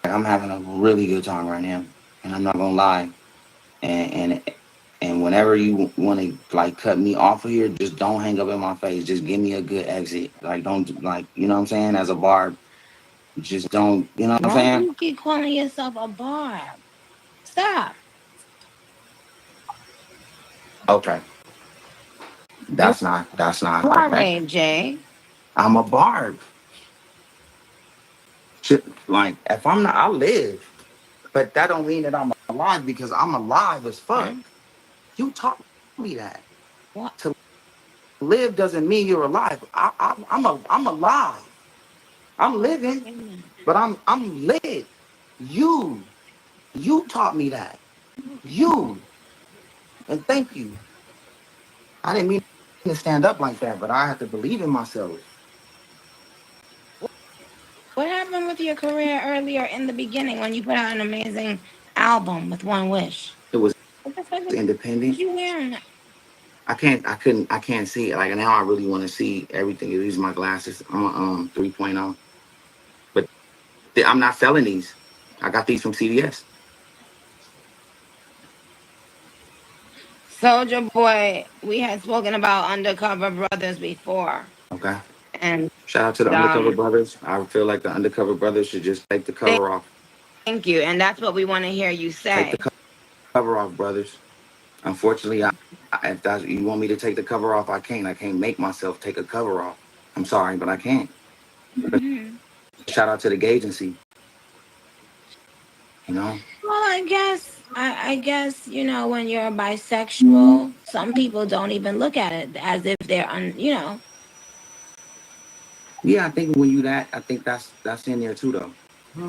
I'm having a really good time right now, and I'm not gonna lie. And and whenever you want to like cut me off of here, just don't hang up in my face. Just give me a good exit. Like don't like you know what I'm saying. As a barb, just don't. You know what I'm Why do saying? you keep calling yourself a barb? Stop. Okay, You that's not are okay. AJ. I'm a barb. Shit, like if I'm not, I live, but that don't mean that I'm alive because I'm alive as fuck. You talk. me that. What? To live doesn't mean you're alive. I'm alive. I'm living, but I'm lit. You taught me that. You, and thank you. I didn't mean to stand up like that, but I have to believe in myself. What happened with your career earlier in the beginning when you put out an amazing album with One Wish? It was What the fuck independent. is you wearing? I can't see it. Like now I really want to see everything. These are my glasses. I'm a 3.0. But I'm not selling these. I got these from CVS. Soldier Boy, we had spoken about Undercover Brothers before. Okay. And shout out to the Undercover Brothers. I feel like the Undercover Brothers should just take the cover off. Thank you. And that's what we want to hear you say. Take the cover off, brothers. Unfortunately, if that's, you want me to take the cover off, I can't. I can't make myself take a cover off. I'm sorry, but I can't. Mm-hmm. Shout out to the agency. You know? Well, I guess, you know, when you're bisexual, some people don't even look at it as if they're, you know. Yeah, I think when you that, I think that's in there too, though.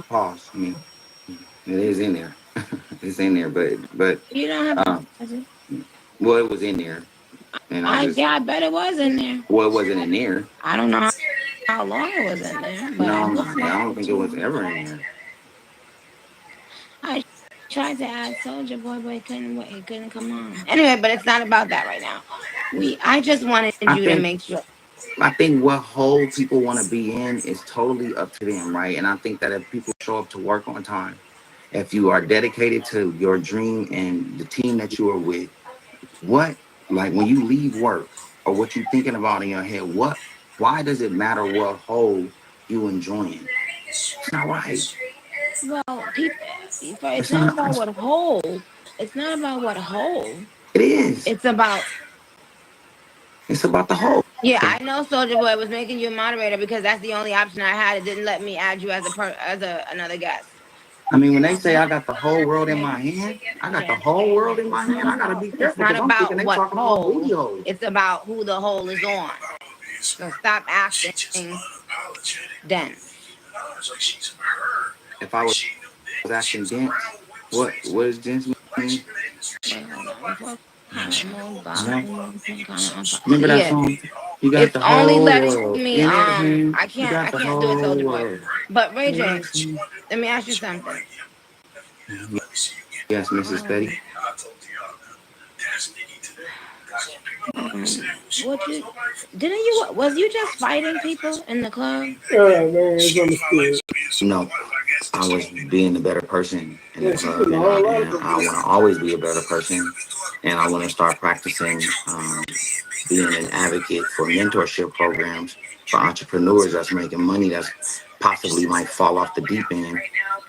Pause. I mean, it is in there. It's in there, but You don't have. well, it was in there, and I bet it was in there. Well, it wasn't in there. I don't know how long it was in there, but no, I don't think it was ever in there. I tried to add Soldier Boy, but it couldn't come on. Anyway, but it's not about that right now. I just wanted you to make sure. I think what whole people want to be in is totally up to them, right? And I think that if people show up to work on time, if you are dedicated to your dream and the team that you are with, like when you leave work or what you're thinking about in your head, why does it matter what whole you enjoying? It's not right. Well, it's not about what whole. It's not about what whole. It is. It's about the whole. Yeah, I know Soldier Boy was making you a moderator because that's the only option I had. It didn't let me add you as another guest. I mean, when they say I got the whole world in my hand, I got the whole world in my hand. I gotta be careful. It's not about they what talking hole. about videos. It's about who the hole is on. So stop acting dense. If I was acting dense, what is dense mean? Remember that song? You got It's the only whole letting world me in your hand. I can't do it, Soldier Boy. But Ray J, let me ask you something. Yes, Mrs. Steady. Was you just fighting people in the club? Yeah, man, it's understood. No, I was being a better person in the club, and I want to always be a better person, and I want to start practicing being an advocate for mentorship programs for entrepreneurs that's making money that's possibly might fall off the deep end.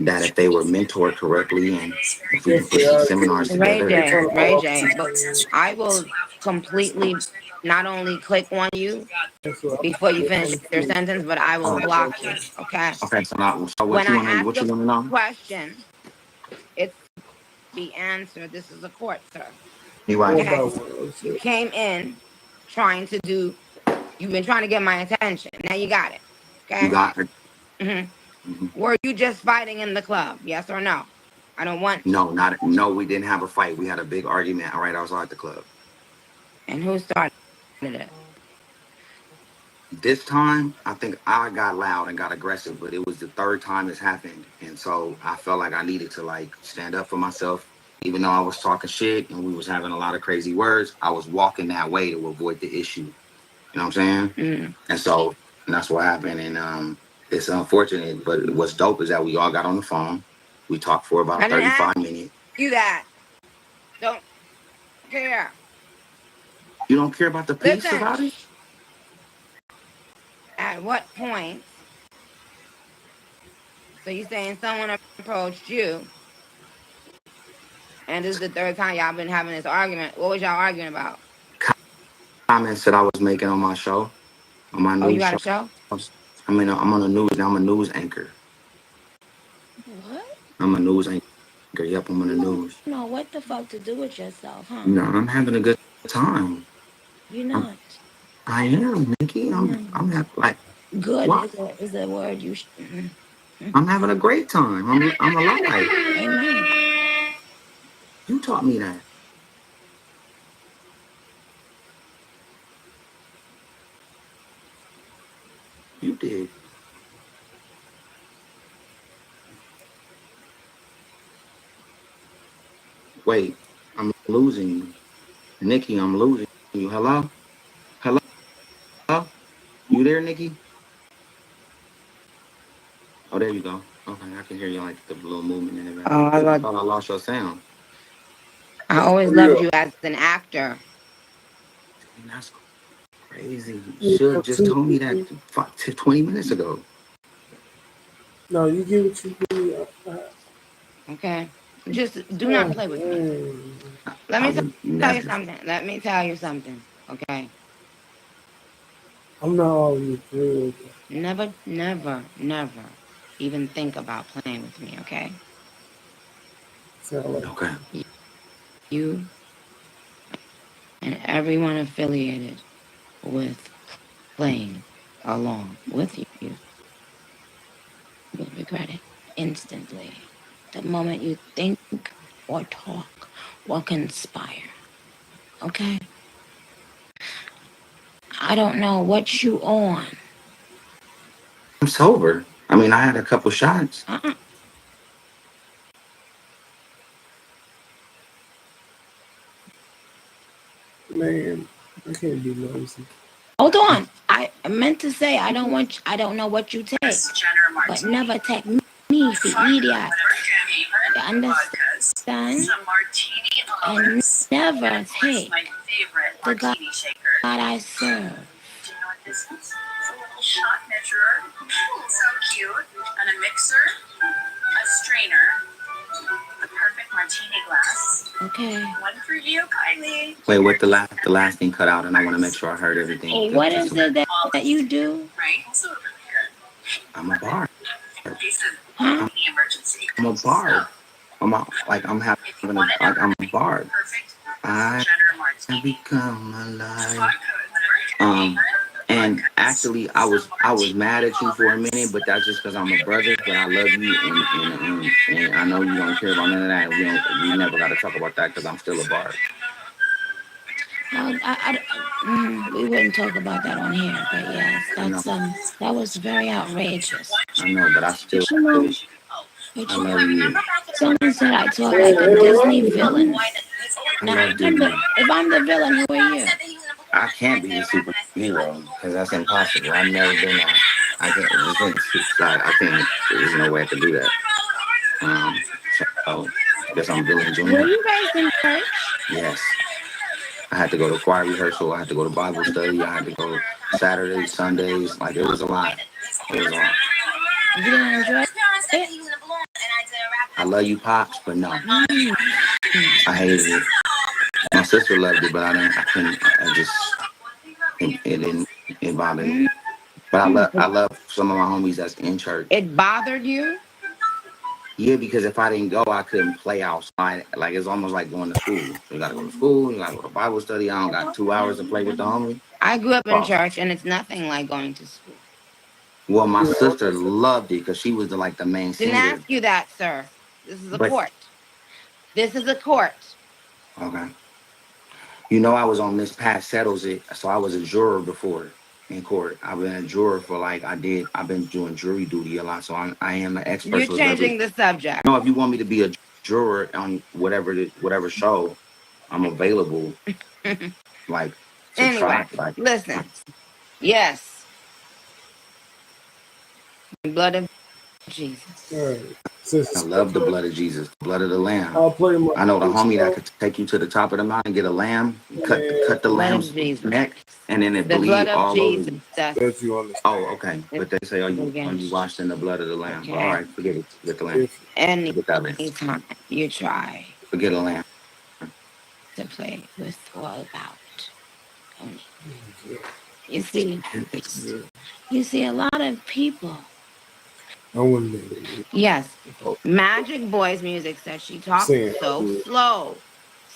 That if they were mentored correctly, and if we can put some seminars together. Ray J, but I will completely not only click on you before you finish your sentence, but I will block you. Okay. Okay. So what when you I want to ask know? A question, it's the answer. This is a court, sir. Okay. You came in trying to do. You've been trying to get my attention. Now you got it. Okay. You got it. Were you just fighting in the club? Yes or no? I don't want. No, we didn't have a fight. We had a big argument right outside the club. And who started it? This time, I think I got loud and got aggressive, but it was the third time this happened. And so I felt like I needed to like stand up for myself. Even though I was talking shit and we was having a lot of crazy words, I was walking that way to avoid the issue. You know what I'm saying? And so that's what happened. And it's unfortunate, but what's dope is that we all got on the phone. We talked for about 35 minutes. You that. Don't care. You don't care about the peace about it? At what point? So you saying someone approached you, and this is the third time y'all been having this argument. What was y'all arguing about? Comments that I was making on my show, on my news you got show. A show? I mean, I'm on the news. I'm a news anchor. What? I'm a news anchor. Yep, I'm on the news. No, what the fuck to do with yourself, huh? No, I'm having a good time. You're not. I am, Nikki. I'm having like Good what? is a word you. I'm having a great time. I'm alive. Amen. You taught me that. You did. Wait, I'm losing you. Nikki, I'm losing you. Hello? Hello? You there, Nikki? Oh, there you go. Okay, I can hear you like the little movement in the Oh, background. I thought I lost your sound. I always loved you as an actor. And that's crazy. You You should know, have just too, told me that 20 minutes ago. no, you get what you do. Okay. Just do not play with me. Let me tell you something. Let me tell you something. Okay. I'm not all you thrilled. Never, never, never even think about playing with me, okay? Okay. You and everyone affiliated with playing along with you will regret it instantly. The moment you think or talk or conspire, okay? I don't know what you on. I'm sober. I mean, I had a couple shots. Man, I can't be nosy. Hold on. I meant to say I don't know what you take, but never take me for idiot. You understand? And never take the God I serve. Do you know what this is? It's a little shot measurer. So cute. And a mixer, a strainer, the perfect martini glass. Okay. One for you, Kylie. Wait, what the last thing cut out, and I want to make sure I heard everything. What is it that you do? Right? Also really good. I'm a bar. Huh? Emergency. I'm a bar. I'm a bar. I have become alive. And actually, I was mad at you for a minute, but that's just because I'm a brother. But I love you, and I know you don't care about none of that. We never got to talk about that because I'm still a bar. We wouldn't talk about that on here, but yes, that was very outrageous. I know, but I still. I love you. Someone said I talk like a Disney villain. Now, if I'm the villain, who are you? I can't be a superhero because that's impossible. I've never been that. I can't. I can't. There's no way I could do that. So I guess I'm villain junior. Were you raised in church? Yes. I had to go to choir rehearsal. I had to go to Bible study. I had to go Saturdays, Sundays. Like it was a lot. It was a lot. You didn't enjoy it? I love you, Pops, but no. I hated it. My sister loved it, but I didn't. I couldn't. I just it didn't. It bothered me. But I love some of my homies that's in church. It bothered you? Yeah, because if I didn't go, I couldn't play outside. Like it's almost like going to school. You gotta go to school. You gotta go to Bible study. I don't got 2 hours to play with the homie. I grew up in church, and it's nothing like going to school. Well, my sister loved it because she was the main singer. Didn't ask you that, sir. This is a court. This is a court. Okay. You know, I was on Miss Pat Settles It, so I was a juror before in court. I've been a juror for I've been doing jury duty a lot, so I am an expert. You're changing the subject. No, if you want me to be a juror on whatever show, I'm available. Anyway, listen. Yes. The blood of Jesus. I love the blood of Jesus, blood of the lamb. I know the homie that could take you to the top of the mountain, get a lamb, cut the lamb's neck, and then it bleed all over you. Oh, okay. But they say, are you washed in the blood of the lamb? Okay. All right, forget it. Forget the lamb. Anytime you try. Forget a lamb. To play with or about. You see a lot of people. Yes. Magic Boy's music says she talks so slow.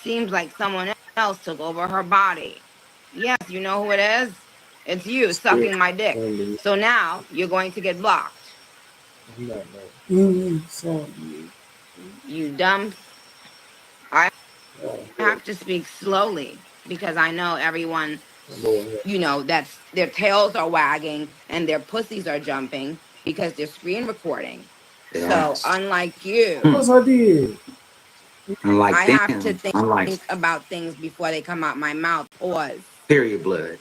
Seems like someone else took over her body. Yes, you know who it is? It's you sucking my dick. So now you're going to get blocked. You dumb. I have to speak slowly because I know everyone, you know, that's their tails are wagging and their pussies are jumping because they're screen recording. So unlike you, Yes, I did. Unlike I have to them, think unlike about things before they come out my mouth. Pause. period blood.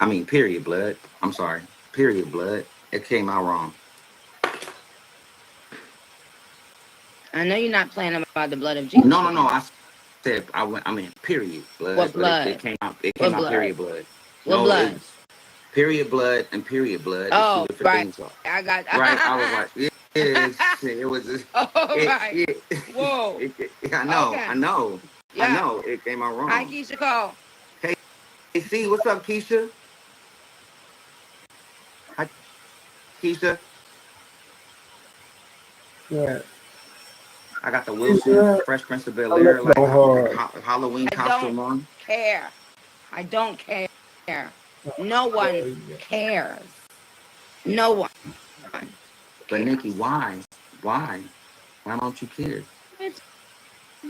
I mean, period blood. I'm sorry. Period blood. It came out wrong. I know you're not playing about the blood of Jesus. No. I said I mean period blood. What But it blood? came out. It What came out blood? period blood. What No, blood? it's period blood and period blood. It's Oh, two different right. things. I got. Right. I was like, it was. Oh, right. Whoa. I know. Okay. I know. Yeah. I know. It came out wrong. Hi, Keisha Cole. Hey, C, what's up, Keisha? Hi, Keisha. Yeah. I got the Will Smith Fresh Prince of Bel Air like Halloween costume on. Care. I don't care. No one cares. No one. But Nikki, why? Why? Why don't you care? It's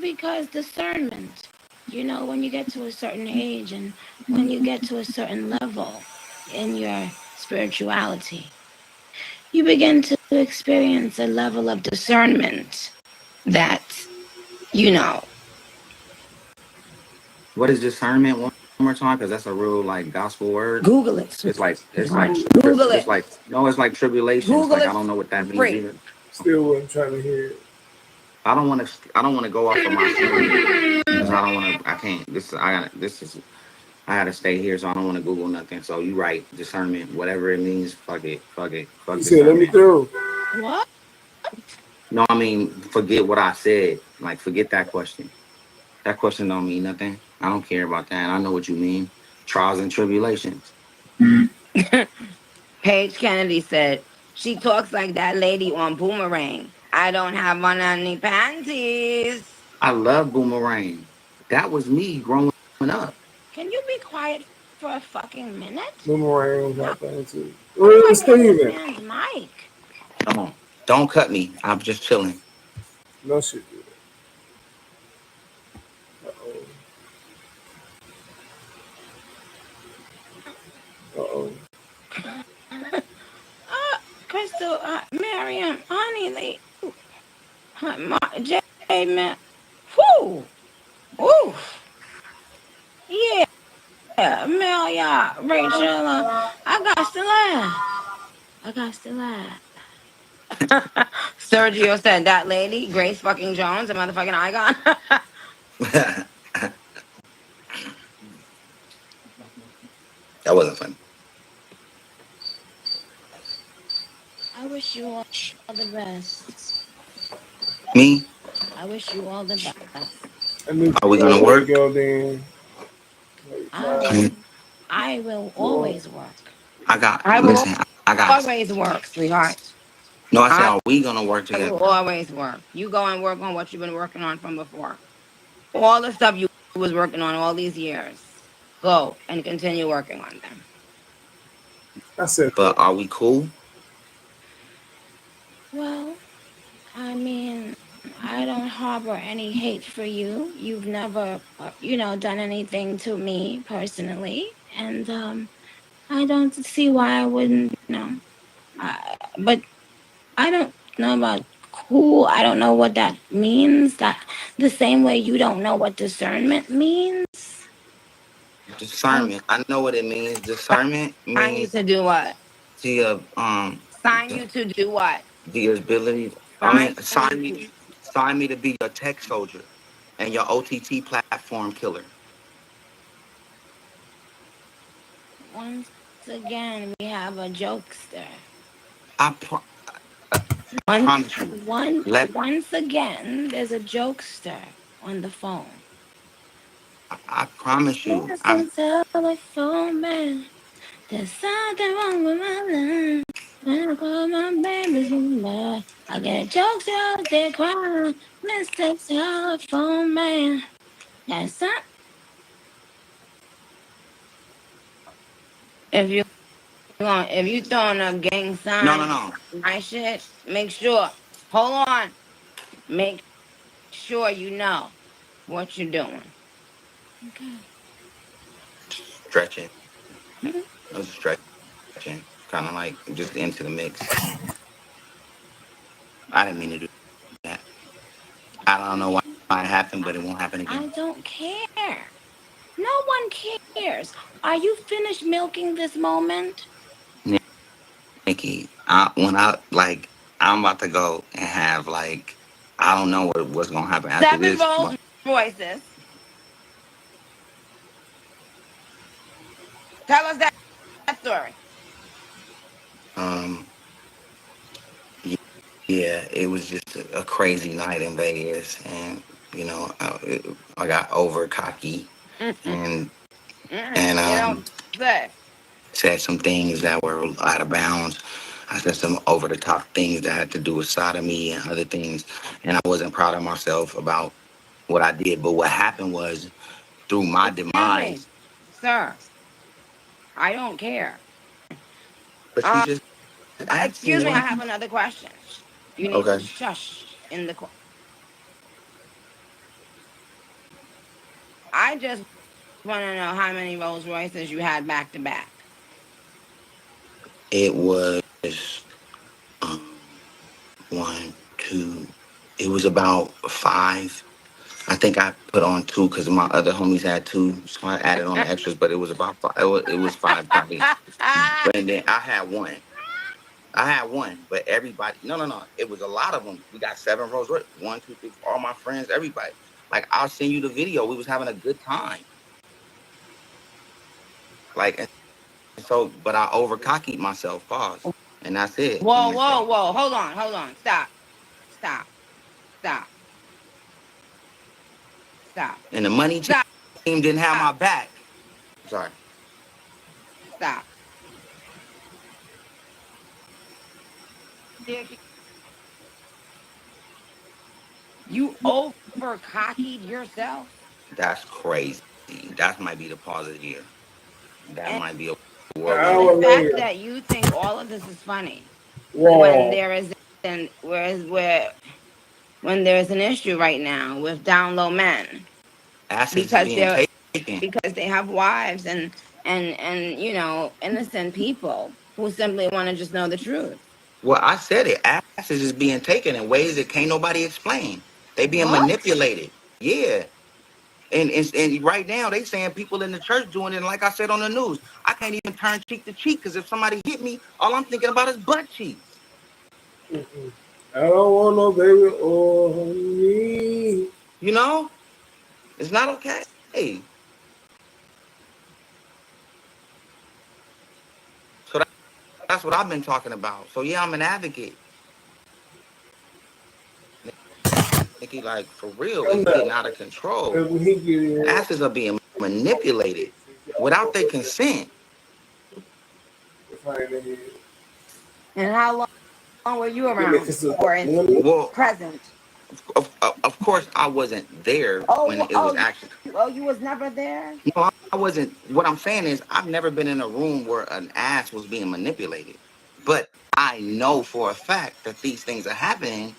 because discernment. You know, when you get to a certain age and when you get to a certain level in your spirituality, you begin to experience a level of discernment that, you know. What is discernment? One more time, because that's a real like gospel word. Google it. It's like Google it's it. like no, it's like tribulation. Google It's like it. I don't know what that means Free. either. Still wasn't trying to hear it. I don't want to go off of my screen because I don't want to. I can't. I gotta stay here, so I don't want to Google nothing. So you right, discernment, whatever it means. Fuck it. You said, let me through. What? No, I mean, forget what I said. Like, forget that question. That question don't mean nothing. I don't care about that. I know what you mean. Trials and tribulations. Paige Kennedy said, she talks like that lady on Boomerang. I don't have on any panties. I love Boomerang. That was me growing up. Can you be quiet for a fucking minute? Boomerang was my thing too. Where's Steven? Man's mic. Come on. Don't cut me. I'm just chilling. No shit. Uh-oh. Crystal, Miriam, honey, J, man. Whoo! Woo! Yeah. Amelia, Rachel, I got to laugh. Sergio said that lady, Grace fucking Jones, a motherfucking icon. That wasn't funny. I wish you all the best. Me? I wish you all the best. Are we gonna work? I will always work. I got Always work, sweetheart. No, I said, are we gonna work together? I will always work. You go and work on what you've been working on from before. All the stuff you was working on all these years. Go and continue working on them. That's it. But are we cool? Well, I mean, I don't harbor any hate for you. You've never, done anything to me personally. And I don't see why I wouldn't, but I don't know about cool. I don't know what that means. That the same way you don't know what discernment means. Discernment. I know what it means. Discernment means. I need to do what? Sign you to do what? The ability. Sign me to be your tech soldier and your OTT platform killer. Once again, we have a jokester. Once again, there's a jokester on the phone. I promise you. Telephone man. There's something wrong with my line. When I call my baby's number, I get jokes out there crying. Mr. Telephone man. That's not. If you throwing up gang signs, no. My shit, make sure. Hold on. Make sure you know what you're doing. Okay. Stretching. I was stretching, kind of like just into the mix. I didn't mean to do that. I don't know why it happened, but it won't happen again. I don't care. No one cares. Are you finished milking this moment? Nikki, I'm about to go and have I don't know what's gonna happen after this. 7 Rolls Royces. Tell us that story. Um, yeah, it was just a crazy night in Vegas, and I got over cocky, and said some things that were out of bounds. I said some over the top things that had to do with sodomy and other things, and I wasn't proud of myself about what I did. But what happened was through my demise, sir. I don't care. But you just excuse me. I have another question. You need to shush in the. I just want to know how many Rolls Royces you had back to back. It was um, 1, 2. It was about 5. I think I put on 2 because my other homies had 2, so I added on the extras. But it was about 5. It was 5 probably. But then I had 1. But everybody, no. It was a lot of them. We got 7 Rolls Royce. 1, 2, 3, all my friends, everybody. I'll send you the video. We was having a good time. And so, but I over cockied myself, pause. And that's it. Whoa. Hold on. Stop. And the money team didn't have my back. Sorry. Stop. You over cocky yourself? That's crazy. That might be the pause of the year. That might be a word. The fact that you think all of this is funny when there is when there's an issue right now with down low men because they have wives and innocent people who simply want to just know the truth. Well, I said it. Asses is being taken in ways that can't nobody explain. They being manipulated. Yeah. And right now they saying people in the church doing it. And like I said on the news, I can't even turn cheek to cheek because if somebody hit me, all I'm thinking about is butt cheeks. I don't want no baby on me. It's not okay. So that's what I've been talking about. So yeah, I'm an advocate. Nikki, for real, it's getting out of control. Asses are being manipulated without their consent. And how long were you around or present? Of course, I wasn't there when it was actually. Oh, you was never there? No, I wasn't. What I'm saying is, I've never been in a room where an ass was being manipulated. But I know for a fact that these things are happening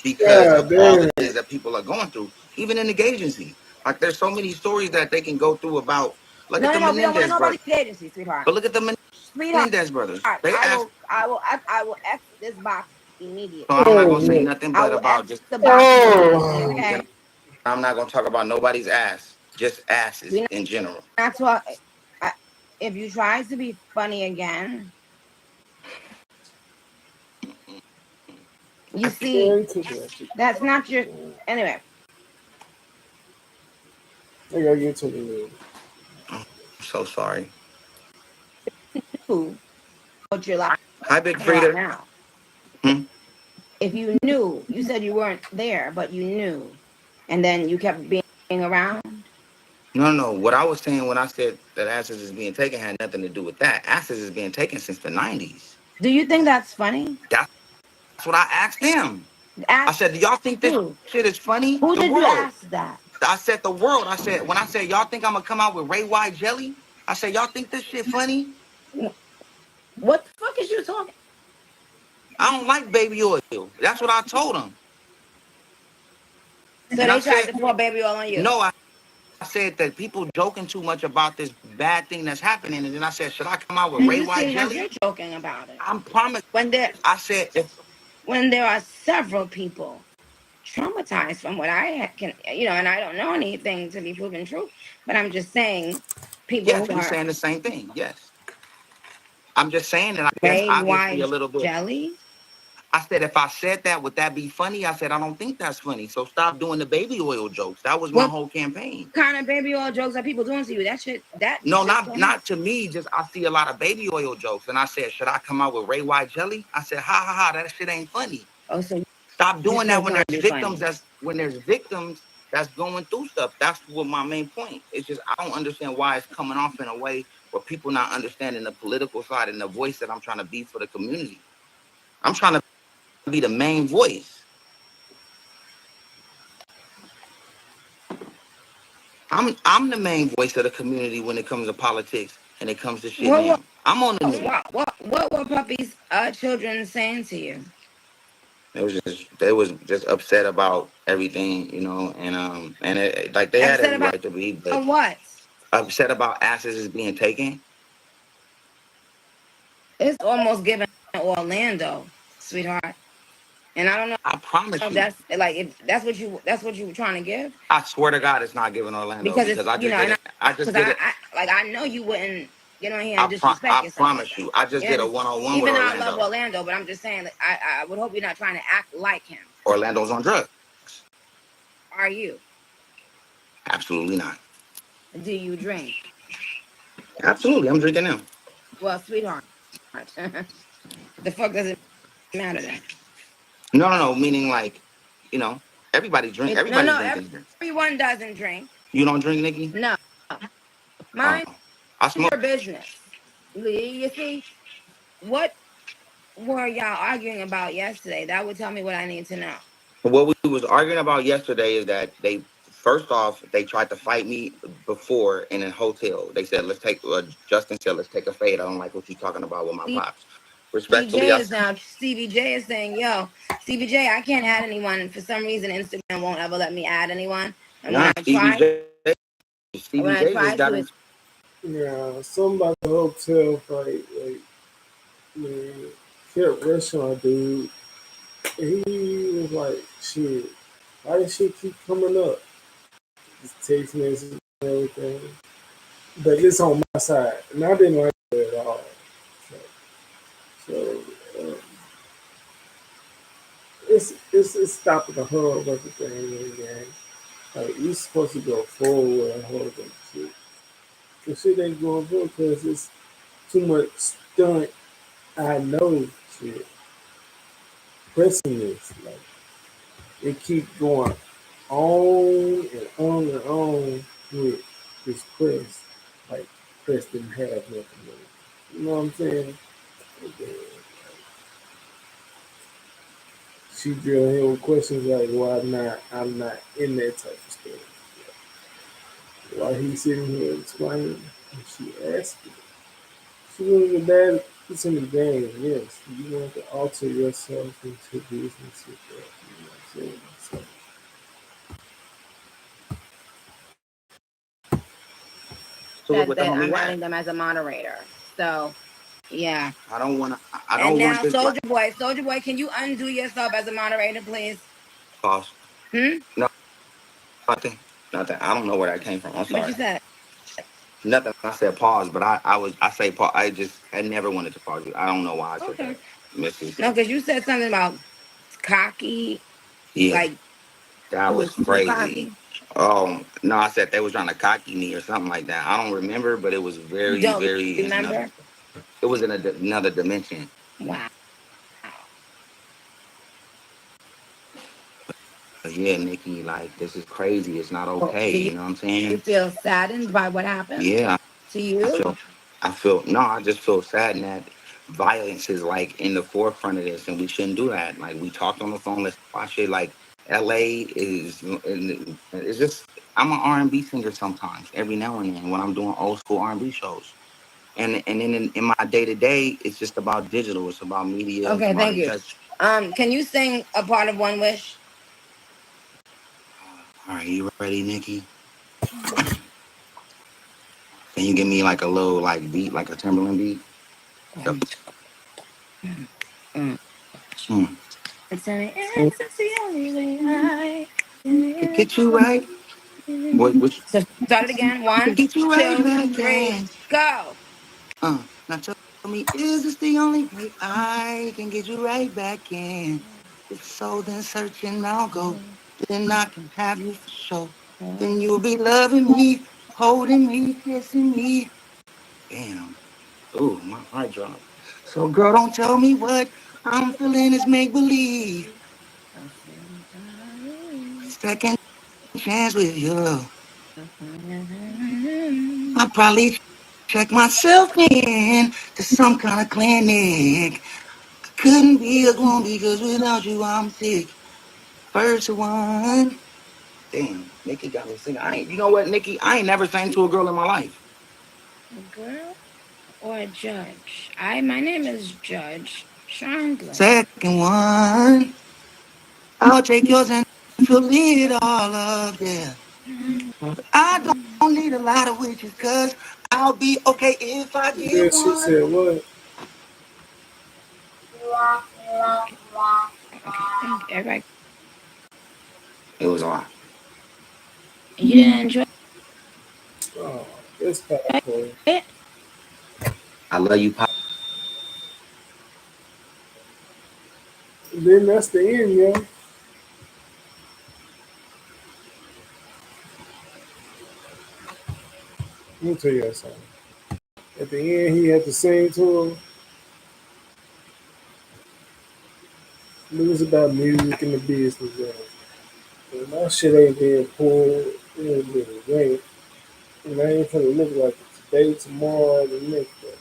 because of all the things that people are going through, even in the gay agency. There's so many stories that they can go through about. Look at the Menendez brothers. Agency, sweetheart. But look at the Menendez brothers. I will X this box immediately. So I'm not gonna say nothing but about just the box. Okay. I'm not gonna talk about nobody's ass, just asses in general. That's what. If you try to be funny again, you see, that's not your. Anyway. I gotta get to the news. I'm so sorry. What you're like? Hi, Big Frida. Now. If you knew, you said you weren't there, but you knew, and then you kept being around. No. What I was saying when I said that asses is being taken had nothing to do with that. Asses is being taken since the 90s. Do you think that's funny? That's what I asked him. I said, do y'all think this shit is funny? Who did you ask that? I said the world. When I said, y'all think I'm gonna come out with Ray White jelly? I said, y'all think this shit funny? What the fuck is you talking? I don't like baby oil. That's what I told him. So and they tried to pour baby oil on you? No, I said that people joking too much about this bad thing that's happening. And then I said, should I come out with Ray White jelly? You're joking about it. I'm promised. I said, when there are several people traumatized from what I can, and I don't know anything to be proven true, but I'm just saying people yes, I'm saying the same thing. Yes. I'm just saying that I guess obviously a little bit. Jelly? I said, if I said that, would that be funny? I said, I don't think that's funny. So stop doing the baby oil jokes. That was my whole campaign. What kind of baby oil jokes are people doing to you? That shit, No, not to me. Just I see a lot of baby oil jokes. And I said, should I come out with Ray White jelly? I said, ha ha ha, that shit ain't funny. Oh, so stop doing that when there's victims that's going through stuff. That's what my main point. It's just I don't understand why it's coming off in a way where people not understanding the political side and the voice that I'm trying to be for the community. I'm trying to be the main voice. I'm the main voice of the community when it comes to politics and it comes to shit now. I'm on the news. What were Puppy's children saying to you? They was just upset about everything, and like they had every right to be, but what? Upset about asses is being taken. It's almost giving Orlando, sweetheart. And I don't know. I promise you. That's like if that's what you were trying to give. I swear to God, it's not giving Orlando because I just did it. I just did it. I know you wouldn't get on here and disrespect yourself. I promise you. I just did a one-on-one with Orlando. Even though I love Orlando, but I'm just saying, like, I would hope you're not trying to act like him. Orlando's on drugs. Are you? Absolutely not. Do you drink? Absolutely, I'm drinking now. Well, sweetheart, the fuck does it matter then? No. Meaning like, everybody drink. Everybody drinking. Everyone doesn't drink. You don't drink, Nikki? No. Mind I smoke. your business. You see, what were y'all arguing about yesterday? That would tell me what I need to know. What we was arguing about yesterday is that first off, they tried to fight me before in a hotel. They said, Justin said, let's take a fade. I don't like what you're talking about with my pops. Respectfully, Stevie J is saying, yo, Stevie J, I can't add anyone. For some reason, Instagram won't ever let me add anyone. And when I try, just got it. Yeah, something about the hotel fight, man, kept rushing our dude. He was like, shit, why this shit keep coming up? Just text messages and everything. But it's on my side. And I didn't like it at all. So it's stopping the whole of everything in the game. Like, you're supposed to go forward and hold them shit. The shit ain't going forward because it's too much stunt. I know shit. Pressing this. Like, it keep going on and on and on with this press. Like, press didn't have nothing. You know what I'm saying? She drilling him with questions like, why not? I'm not in that type of stuff. While he's sitting here explaining, and she asked me, she wanted to bad it's in the game, yes. You want to alter yourself into business with that. You know what I'm saying? That I'm adding them as a moderator. So, yeah. I don't want now, Soldier Boy, can you undo yourself as a moderator, please? Pause. No, nothing. I don't know where that came from. I'm sorry. What you said? Nothing. I said pause, but I say pause. I never wanted to pause you. I don't know why I said that. Missy. No, because you said something about cocky. Yeah. Like, that was crazy. Oh no, I said they was trying to cocky me or something like that. I don't remember, but it was very, very. Remember? It was in another dimension. Wow. Yeah, Nikki, like, this is crazy. It's not okay. You know what I'm saying? You feel saddened by what happened? Yeah. To you? I just feel sad that violence is like in the forefront of this, and we shouldn't do that. Like, we talked on the phone, let's watch it. Like, LA is, I'm an R&B singer sometimes, every now and then when I'm doing old school R&B shows. And then in my day to day, it's just about digital. It's about media. Okay, thank you. Can you sing a part of One Wish? All right, you ready, Nikki? Can you give me like a little like beat, like a Timberland beat? Yep. It's the only way I can get you right. Which? So start it again. One, Get you right 2, back 3, in. go. Now tell me, is this the only way I can get you right back in? If so, then searching I'll go. Then I can have you for sure. Then you'll be loving me, holding me, kissing me. Damn. Ooh, my heart dropped. So girl, don't tell me what I'm feeling is make believe. Second chance with you. I probably check myself in to some kind of clinic. I couldn't be alone because without you I'm sick. First one. Damn, Nikki got me singing. You know what, Nikki? I ain't never sang to a girl in my life. A girl or a judge? My name is Judge Chandler. Second one. I'll take yours and fill it all up, yeah. I don't need a lot of witches, cause I'll be okay if I get Then she one. said, what? Thank you. Everybody. It was a lot. You didn't enjoy Oh, it's powerful. it? I love you, Pop. Then that's the end, yo. Let me tell you something. At the end, he had to sing to him. It was about music and the business, yo. But my shit ain't being pulled. It ain't being ranked. And I ain't gonna look like it today, tomorrow, the next day.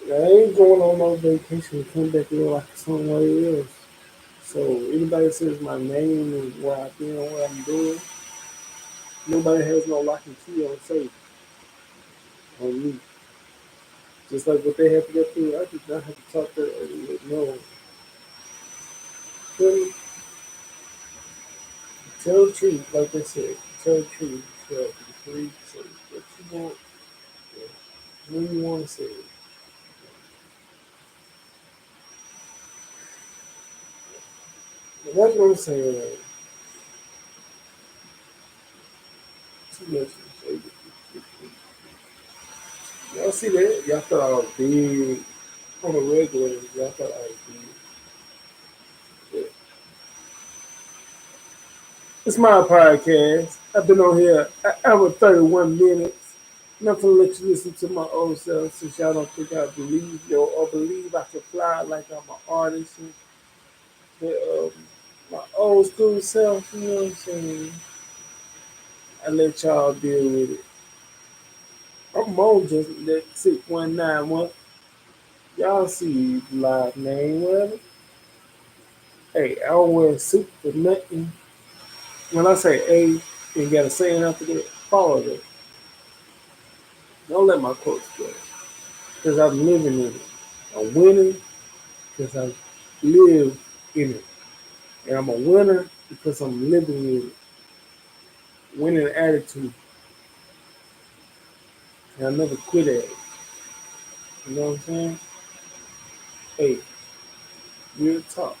And I ain't going on no vacation to come back here like somewhere else. So anybody says my name and where I've been, what I'm doing, nobody has no lock and key on safe on me. Just like what they have to go through, I did not have to talk to no. Tell, tell the truth, like they said. Tell the truth. Tell the free. Say what you want. Yeah. When you want to say it. But that's what I'm saying. Like, too much to say. Y'all see that? Y'all thought I was big on a regular. Y'all thought I was big. But it's my podcast. I've been on here an hour 31 minutes. Not gonna let you listen to my old self since y'all don't think I believe you or believe I can fly like I'm an artist. And my old school self, you know what I'm saying? I let y'all deal with it. I'm more just that 6191. Y'all see live name, whatever. Hey, I don't wear a suit for nothing. When I say A, you gotta say it after that, follow that. Don't let my quotes go. Because I'm living in it. I'm winning because I live in it. And I'm a winner because I'm living in it. Winning attitude. And I never quit at it. You know what I'm saying? Hey, real talk.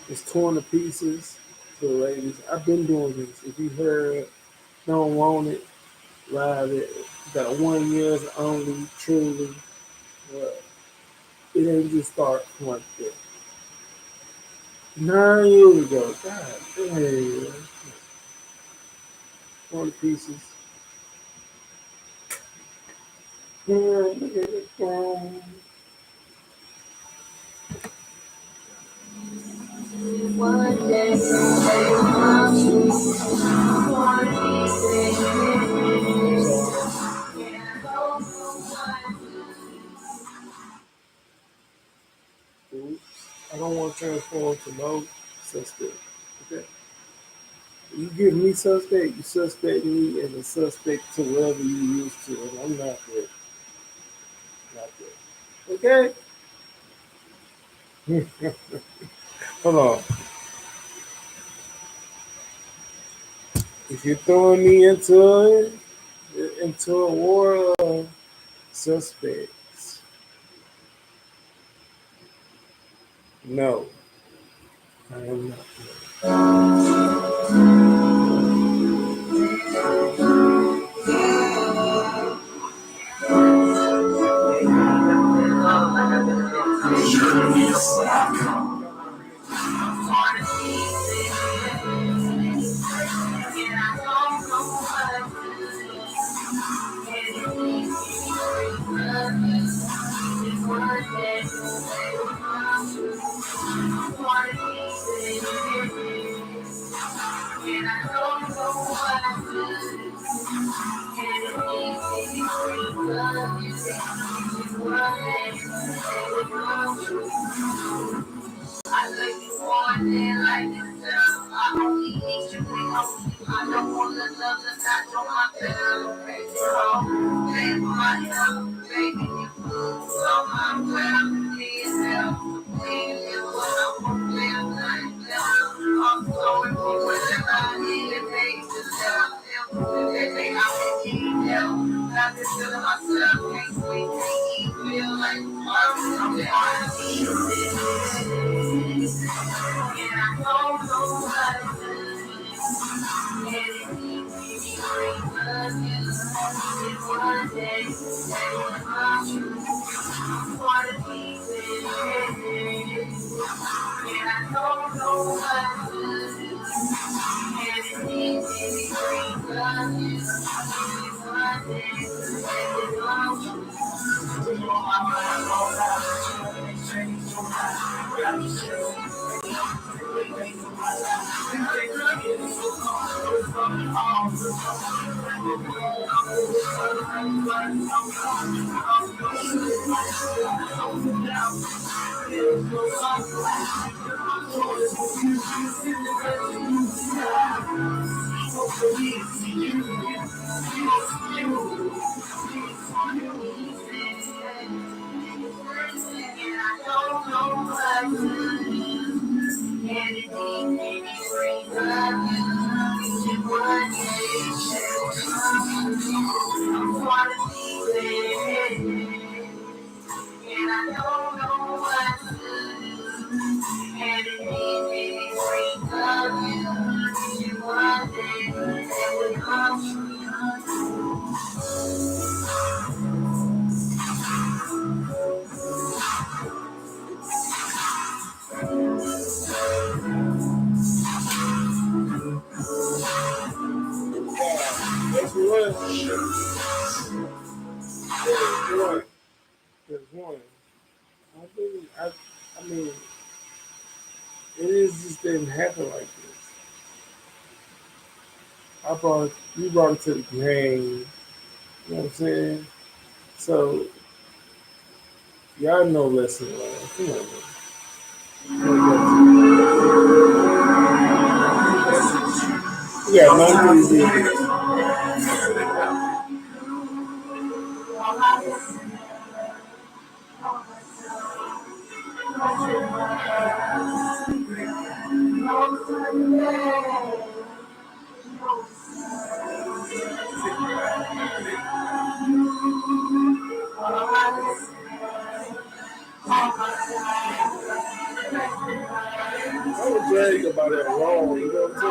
It's torn to pieces. So, ladies, I've been doing this. If you heard, don't want it, ride it. Got 1 year only, truly. Well, it ain't just start like that. 9 years ago, God damn. Torn to pieces. One day, I don't want to transform to no suspect. Okay. You give me suspect, you suspect me and the suspect to wherever you used to, and I'm not there. Not there. Okay? Hold on. If you're throwing me into a war of suspects, no, I am not. I know you want it like yourself. I only need you when I don't want to love the not on my bed. Baby, oh, baby, my love, baby, you good. So I'm glad I'm being held. Please, you what I'm gonna feel like that. I'm sorry for whatever I need to make to love. Baby, I can need help. I can feel myself, can't sleep, can't eat, feel like I'm That's one. There's one. I mean, it is just didn't happen like this. You brought it to the game. You know what I'm saying? So y'all know lesson learned. Come on, man. Yeah, none of these. I was bragging about it wrong, you know what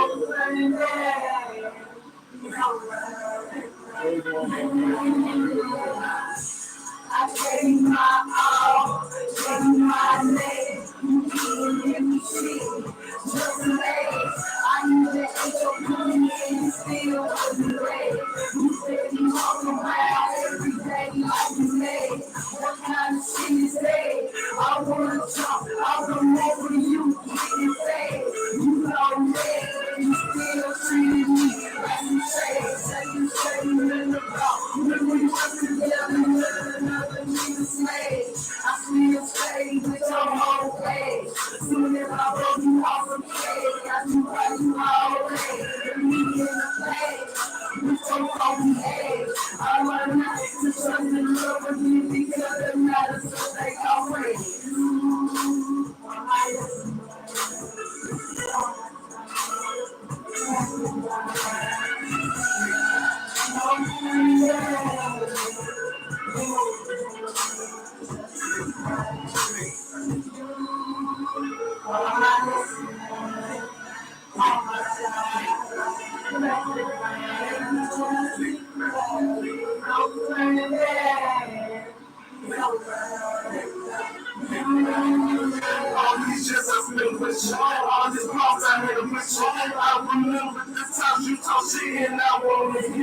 picture. All this lost, I had a mission. I remember the times you talk shit and I wanna hit you. I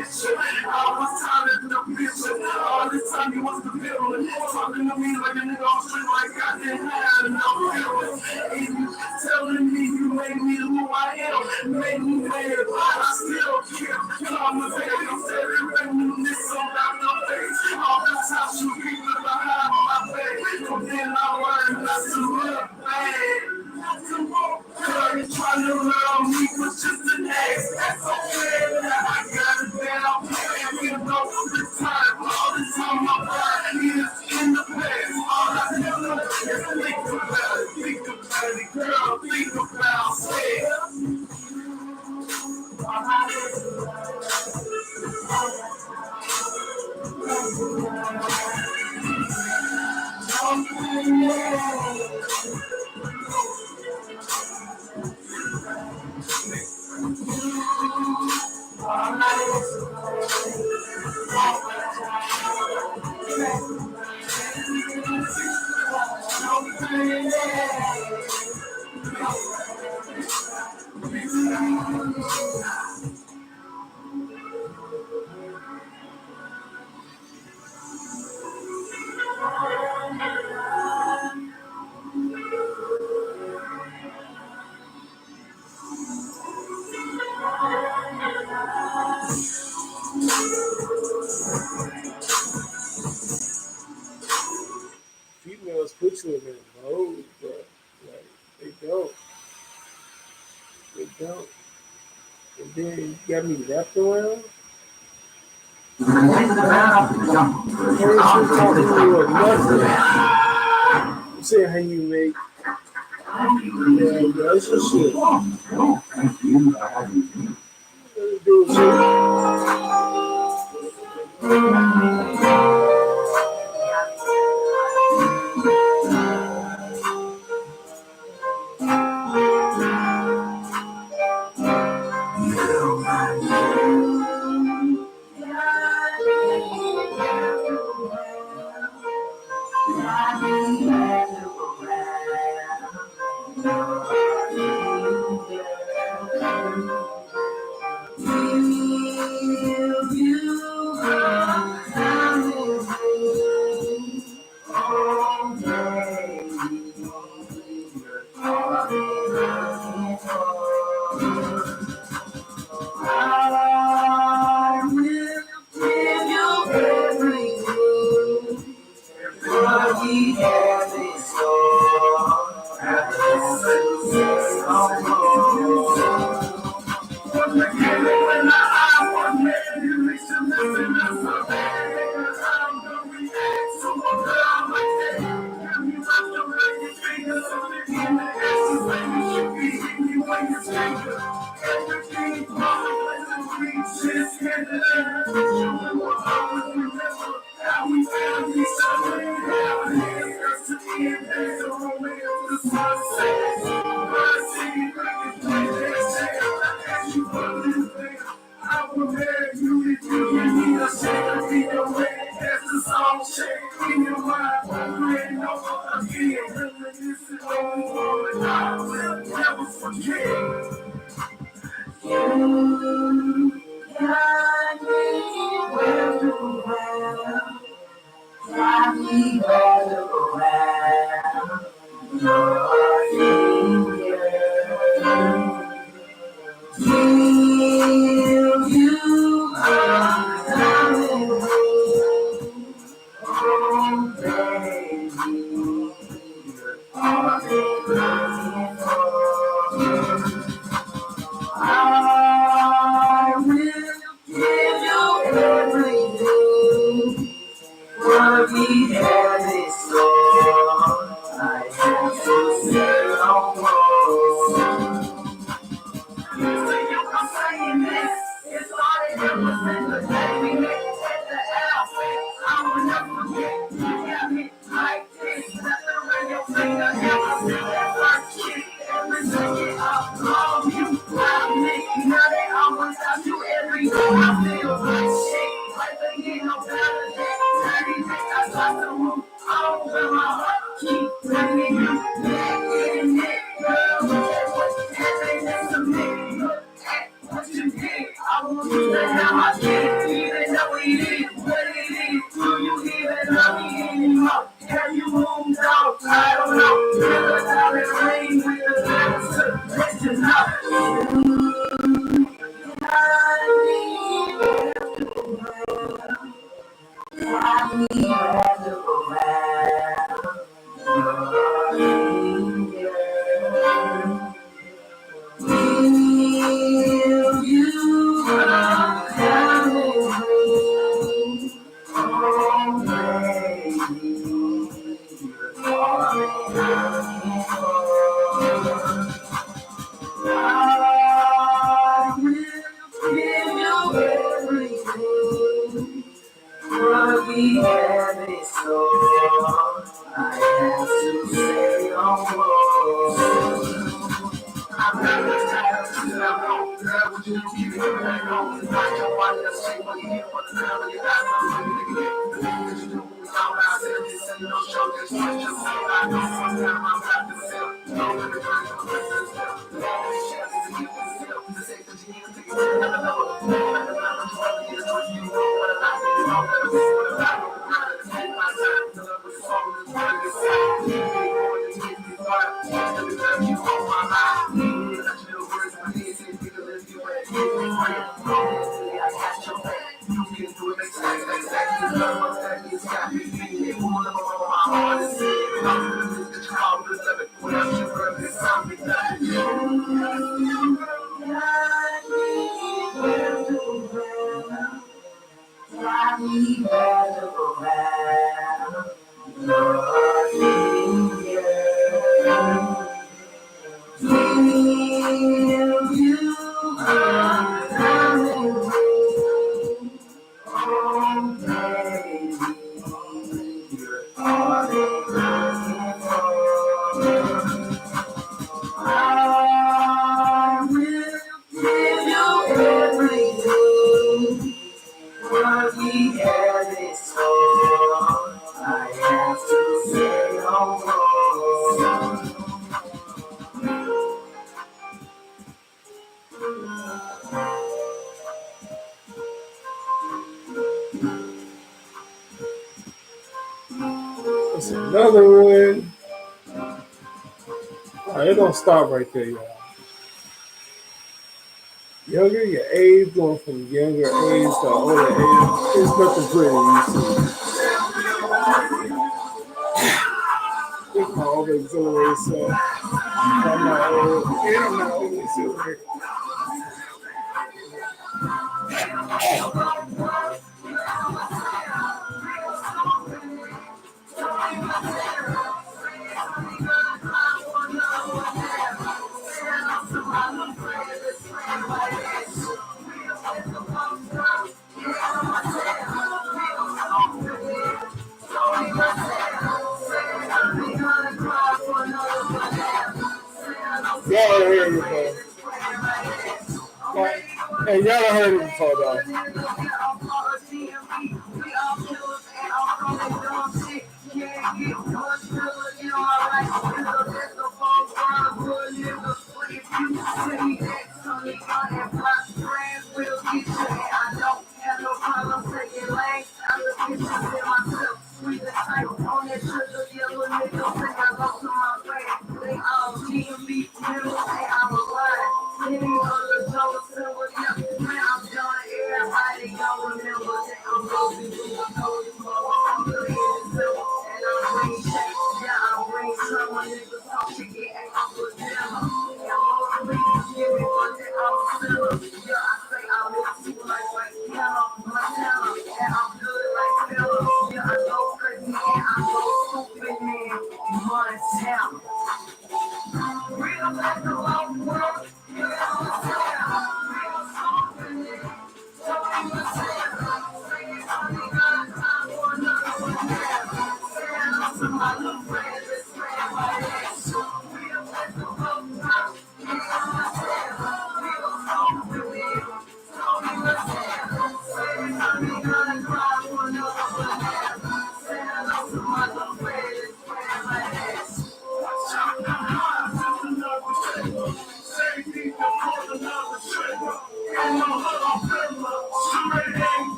was tired of the picture. All this time you was the villain. Talking to me like a nigga on street like I didn't have no feelings. And you telling me you made me who I am. Made me mad, but I still care. I'm a baby, I'm steady reminiscing about the face. All the times you people behind my back. But then I learned not to look bad. Girl, you trying to love me was just an ass. That's okay, I got it down. And you know the time, all the time my body is in the past. All I can do is think about it, girl, think about it. Females put you in that mode, but like they don't. They don't. And then you got me wrapped around. You say how you make relationship. we have it so, I have to say no more. I'm not the tired of seeing I'm wrong. Girl, would you keep it back home? I don't want to say what you hear for the girl, you got no money to get. Cause you do me all out there, you say no show, just switch your soul. I know sometimes I'm about to sell. No, let me try to put this up. All these chances to keep this up. To say that you need to take it, you never know it. You never know what you want to get, what you know what I like. You know that I'm what I like. Take my time, to love with soul, is what it is. Keep me going and keep me fire. Let me love you on my mind. That's another one. Oh, it don't stop right there, y'all. Younger your age, going from younger age to older age, it's nothing pretty, you see. It's my over exhilarated self. I'm not old, and I'm not over exhilarated. Y'all heard it before. Hey, y'all heard it before, though.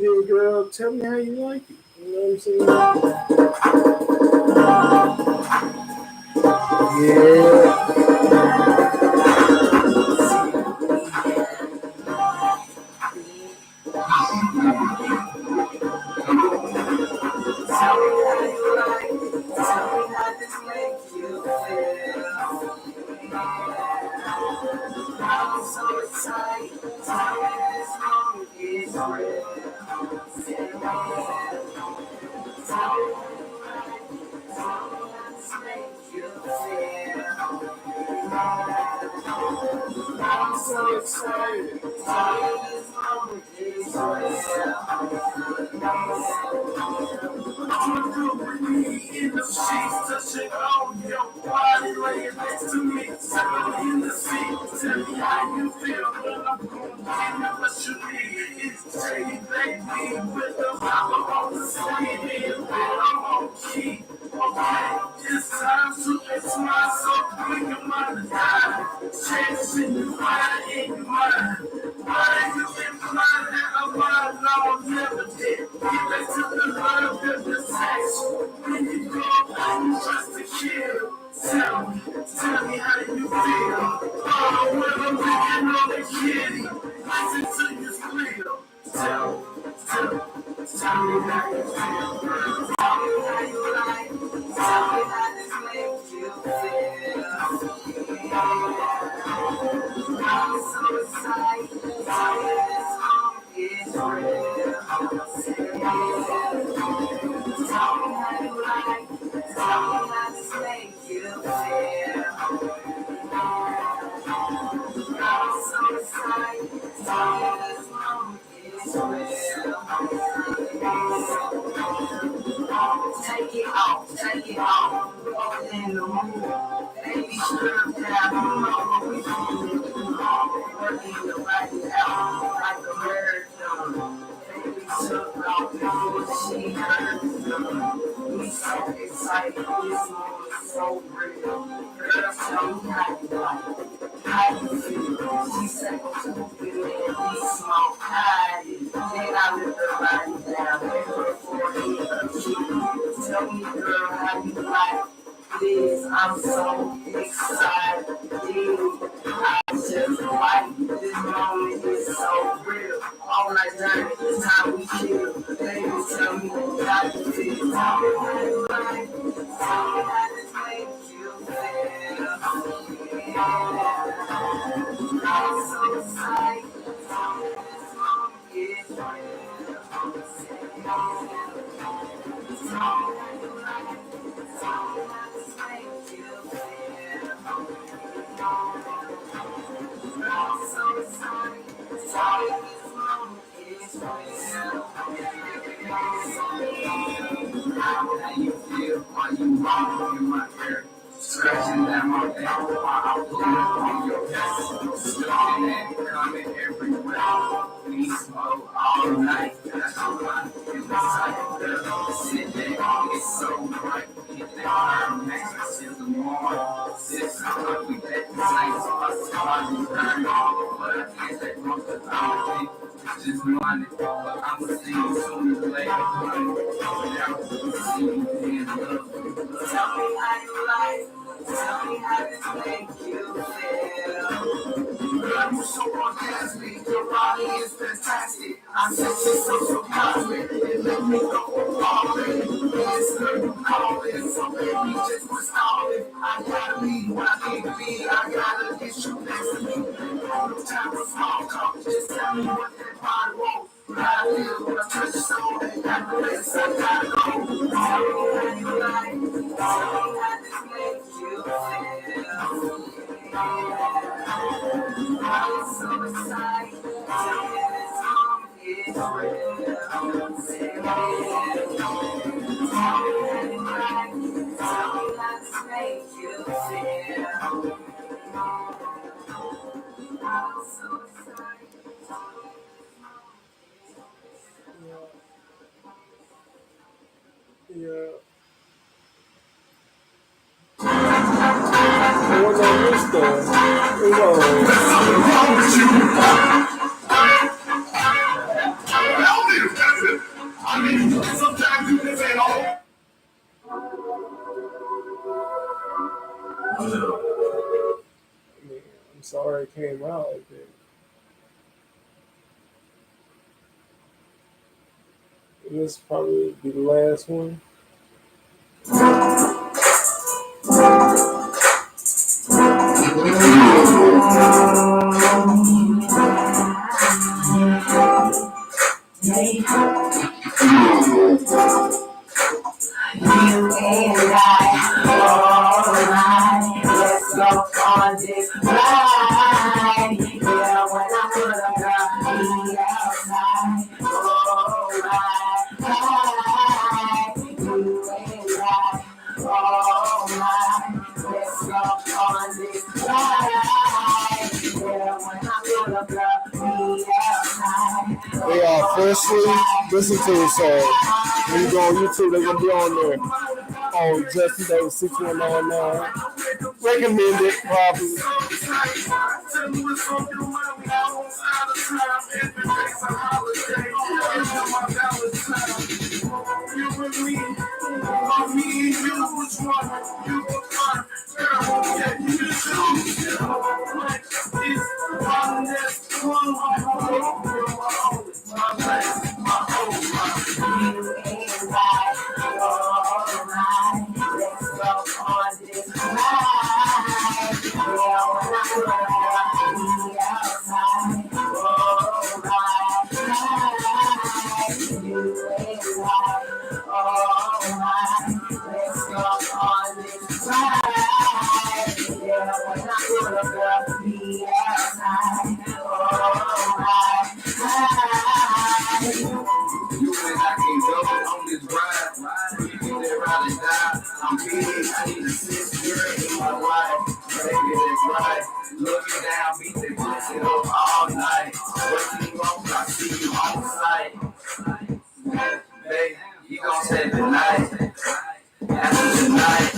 Yeah, girl, tell me how you like it. You know what I'm saying? Yeah. I'm so excited. Tell me this moment is real. Tell me how this make you feel. I'm so excited. Tell me this moment is in the sheets, touching on your body, laying next to me, sitting in the seat. Tell me how you feel, but I'm gonna give you what you need. It's Jay, baby, with the mama on the sleeve, and I'm on key. Okay, it's time to explore, so bring your mind down. Changing your mind in your mind. Why you implying that I'm lying? No, I'm never did. Get back to the love and the sex. When you go, I'm just a kid. Tell me how you feel. Oh, when I'm thinking on the kitty, listen to you squeal. Tell me how you feel, girl. Tell me how you like. Tell me how this makes you feel. I'm so excited. Tell me this song is real. Tell me how you like. Tell me how this makes you feel. I'm so excited. Tell me this moment is real. Take it off. We're in the mood. Baby, strip down. You know what we doing. Working your body out like a marathon. Baby, took off before she heard the we so excited. This moment is so real. Girl, tell me how you like. How you feel? She said, go to the bed, be small, hide it. Then I lift her body down, make her forehead up cheek. Tell me, girl, how you like this? I'm so excited. I just like this moment is so real. All night journey, this time we chill. Baby, tell me how you feel. Tell me how you like. Tell me how this makes you feel. I'm so excited. Tell me this moment is real. Tell me how you like. Tell me how this makes you feel. I'm so excited. Tell me this moment is real. How you feel when you walk in my hair? Scratching down my back while I'm pulling on your chest. Slipping and coming everywhere. We smoke all night. That's why you inside the girl. Sit there, it's so bright. Get that fire next till the morning. 6 o'clock, we back to night. So I saw you burn. But I can't take most of the time. It's just money. But I'ma see you sooner or later. Without see you in love. Tell me how you like. Tell me how this makes you feel. Girl, you so orgasmic. Your body is fantastic. I said you're so cosmic. It let me go falling. Yes, girl, you calling. So baby, just quit stalling. I gotta leave when I can't be. I gotta get you next to me. No time for small talk. Just tell me what that body wants. I feel when I touch your soul. That place I gotta go. Tell me how you like. Tell me how this makes you feel. I'm so excited. Tell me this song is real. Tell me how you like. Tell me how this makes you feel. I'm so excited. Yeah. And what's on this stuff? It's on. mean, I'm sorry it came out like that. And this probably be the last one. Let's go on this ride. Yeah, when I put a girl, be outside. Oh, right. You ain't right. Oh, my. Let's go on this ride. Yeah, when I put a girl, be outside. They are freshly listen to it, so when you go on YouTube, they're gonna be on there. On Justin Davis 6199. Recommend it, probably. Looking down, beat the pussy up all night. What you want? I see you on sight. Baby, you gon' say goodnight. After tonight,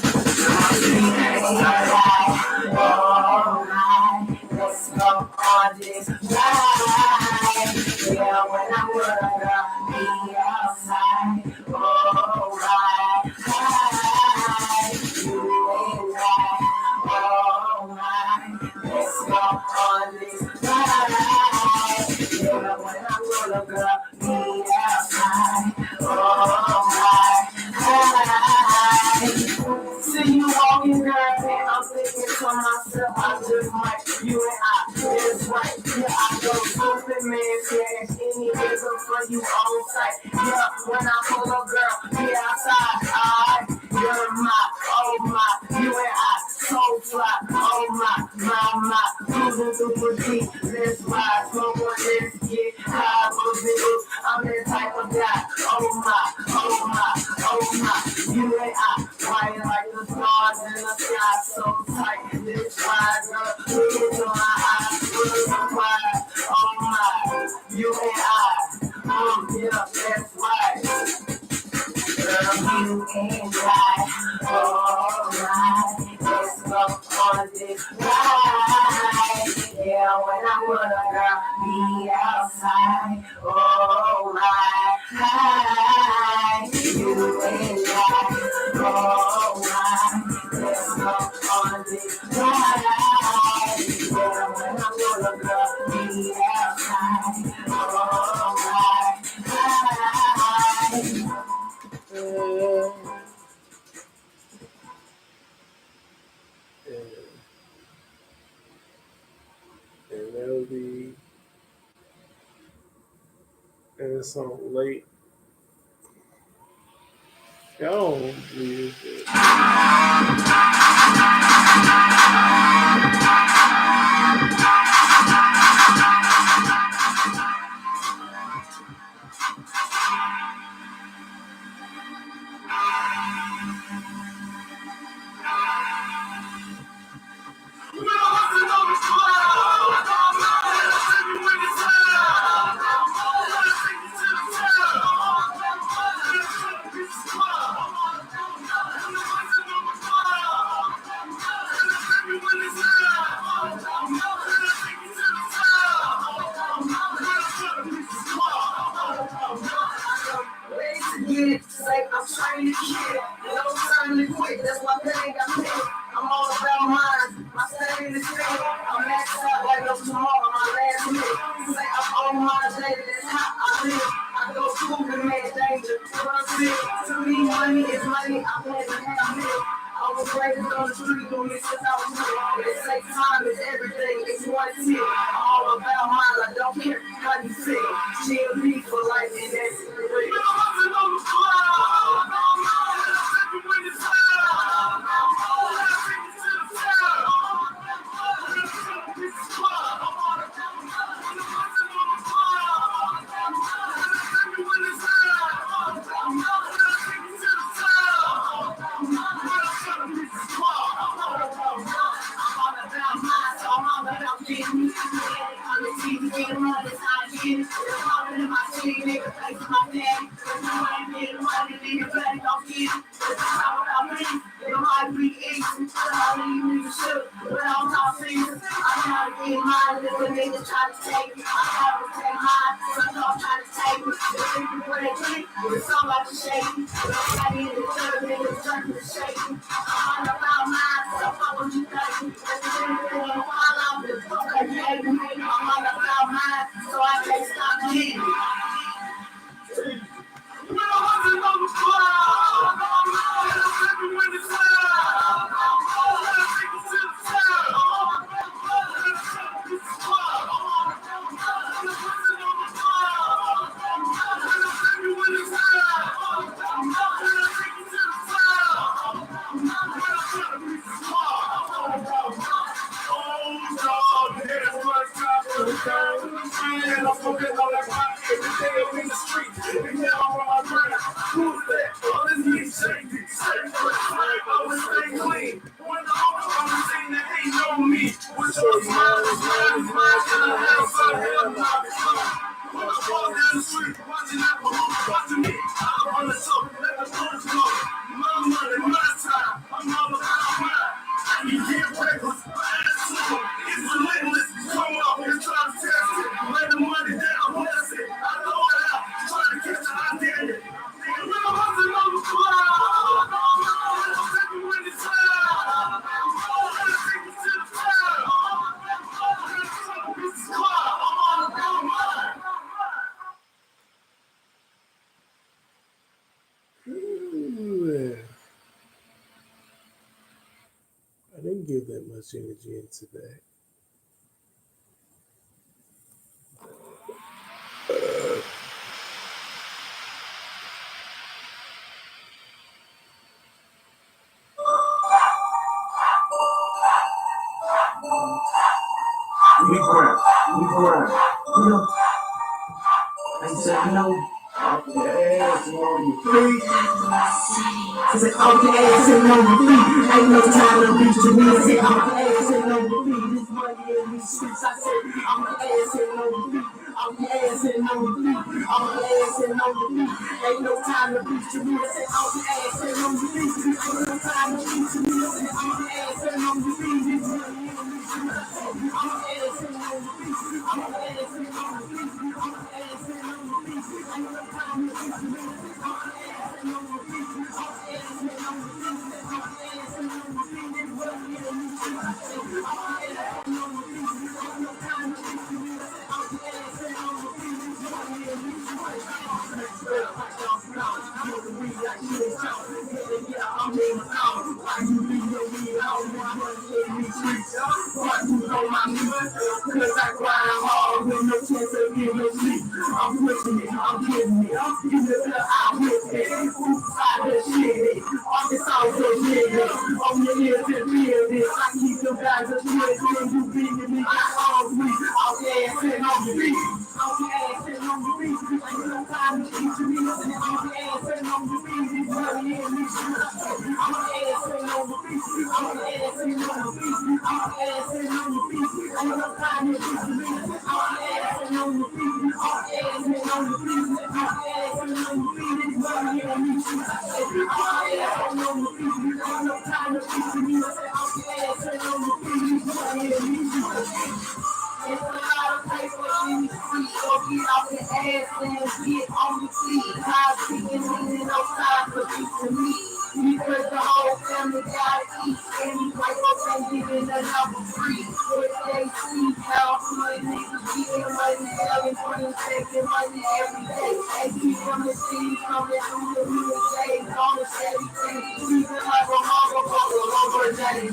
all night. Let's go on this ride. Yeah, when I'm with a girl, be outside. All right. You ain't right. All right. Let's go on this ride. Yeah, when I'm with a girl, be outside. All right. See you walking, girl, and I'm thinking to myself, I just might, you and I, that's right. Yeah, I go stupid, man, yeah, any nigga for you on sight. Yeah, when I pull up, girl, be outside, alright. You're my, you and I, so fly, oh my, cruising super deep, let's ride, smoke on this, get high, those I'm that type of guy, oh my, you and I, flying like the stars in the sky, so tight, this ride, girl, look into my eyes, look at pride, oh my, you and I, yeah, that's right. Girl, you ain't right, alright, let's go on this ride. Yeah, when I'm with a girl, be outside, alright, you ain't right, alright, let's go on this ride. Yeah, when I'm with a girl, be outside, alright. And that'll be and it's on late. Y'all don't believe it. They say time is everything, it's one thing. I'm all about mine, I don't care how you feel. GMB for life, and that's the real. So I can't stop getting I didn't give that much energy into that. I said no. Off your ass and on your feet. I said off your ass and on your feet. Ain't no time to reach to me. I said off your ass and on your feet. This money in these streets. I said off your ass and on your feet. Off your ass and on your feet. Off your ass and on your feet. Ain't no time to reach to me. I said off your ass and on your feet. Ain't no time to reach to me. I said off your ass and on your feet. This money in these streets. I said off your ass and on your feet. Off your ass and on your feet. Off your ass and on your feet. Ain't no time to reach to me. Off your ass and on your feet. Off your ass and on your feet. Off your ass and on your feet. This money in these streets. I said off your ass and on your feet. Ain't no time to reach to me. I said off your ass and on your feet. This money in these streets. I said next girl, I don't know. You're the weed like you ain't talk. Yeah, I'm in the town. Why you leave your weed out? Why you in these streets? Why you know my music? Cause I grind hard with no chance of getting no sleep. I'm pushing it, I'm getting it. You know that I'm with it. Oops, I just shit it. All this out so nigga. On your ears and feel this. I keep them guys up here. Then you beating me. All week. Off your ass and on the beat. Off your ass and on the beat. Ain't no time to teach me. Off your ass and on the beat. This money in these streets. Off your ass and on the beat. Off your ass and on the beat. Off your ass and on the beat. Ain't no time to teach me. Off your ass and on the beat. Off your ass and on the beat. Off your ass and on the beat. This money in these streets. Off your ass and on the beat. Ain't no time to teach me. Off your ass and on the beat. This money in these streets. It's a lot of paper in the street, so get off your ass and get on your feet. High speaking, leaning no time for you to meet. Because the whole family gotta eat. And these white folks ain't giving the number free. If they see how good niggas getting money, selling green, taking money every day. They keep from the city, coming through the real days on the Chevy thing. Even like a mama, over day.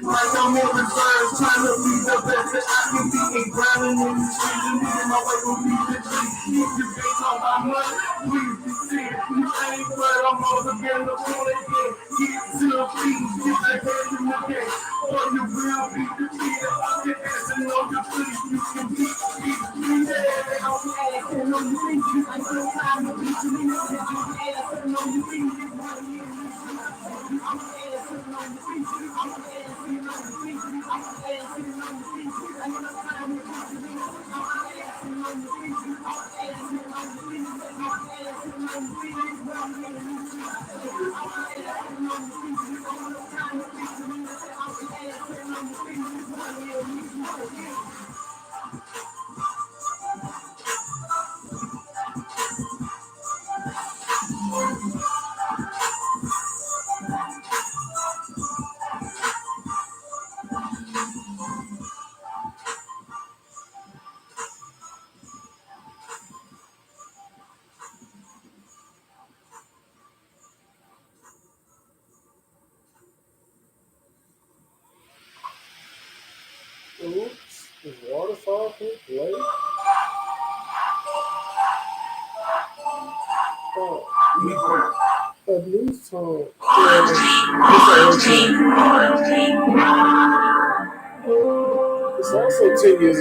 Like I'm on the verge, trying to be the best that I can be. And grinding in the streets and leading my way will be the dream. If you ain't on my money, please be sick. You ain't, but I'm over again the point again. Get to the feet, get your head in the game. Or you will be defeated. I'm your ass and on your feet. You can beat me. Yeah, I'm your ass and on your feet. You ain't no time to beat me. I'm your ass and on your feet. Oops, the waterfall can play. A new song. It's also 10 years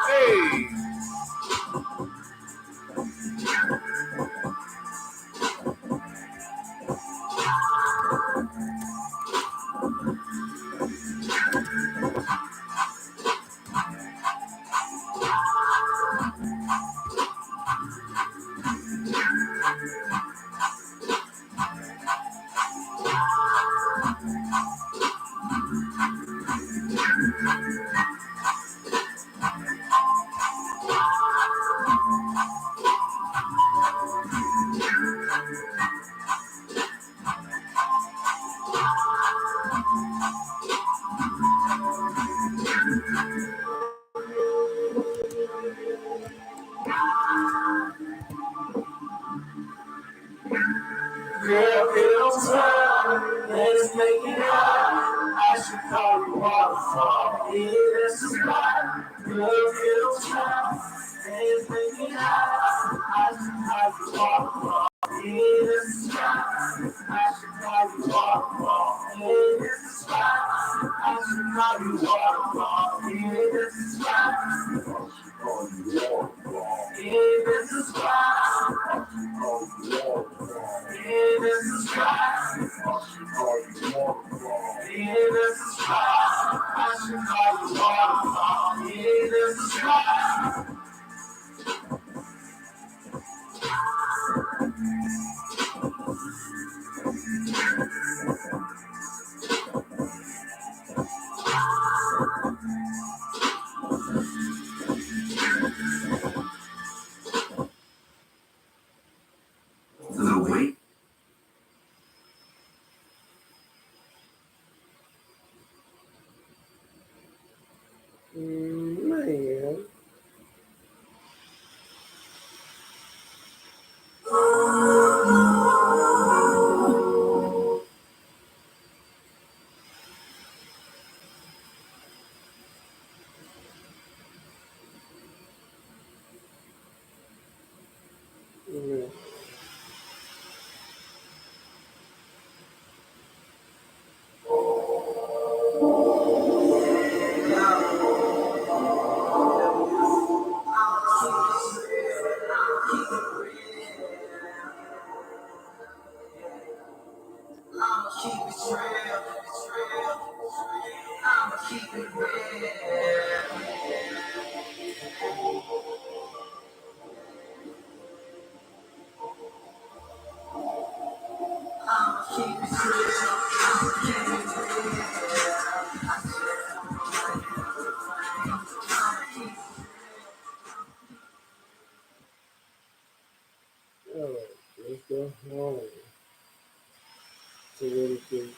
Hey. Girl, it'll turn. Let's make it hot. I should call you waterfall. Yeah, that's the spot. Girl, it'll turn. Let's make it hot. I should call you waterfall. Yeah, that's the spot. I should call you waterfall. Yeah, that's the spot. I should call you waterfall. Yeah, that's the spot. Yeah, that's the spot. Yeah, that's the spot. Yeah, that's the spot. I should call you waterfall. Yeah, that's the spot. Man. Man. I'ma keep it real. I'ma keep it real. I'ma keep it All right, let's go home. So what it do?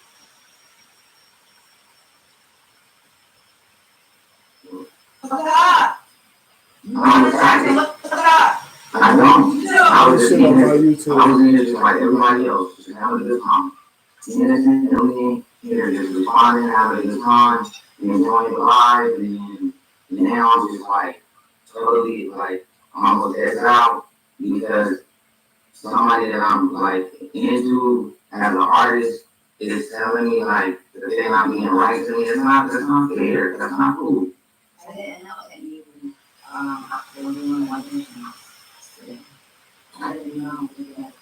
I was just in here just like everybody else, just having a good time. Innocent, here just responding, having a good time, and enjoying the vibe, and now I'm just like totally like I'm almost X out because somebody that I'm like into as an artist is telling me like that they're not being right to me. That's not fair. That's not cool. I didn't know that you were doing like this. I didn't know that.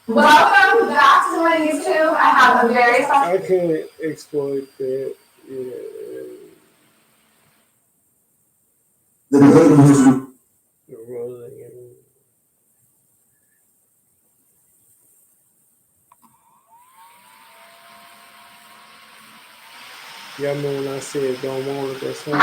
Welcome back to my YouTube. I have a very I can't exploit that. Yeah. The rolling. The rolling. Y'all know when I said don't want it, that's why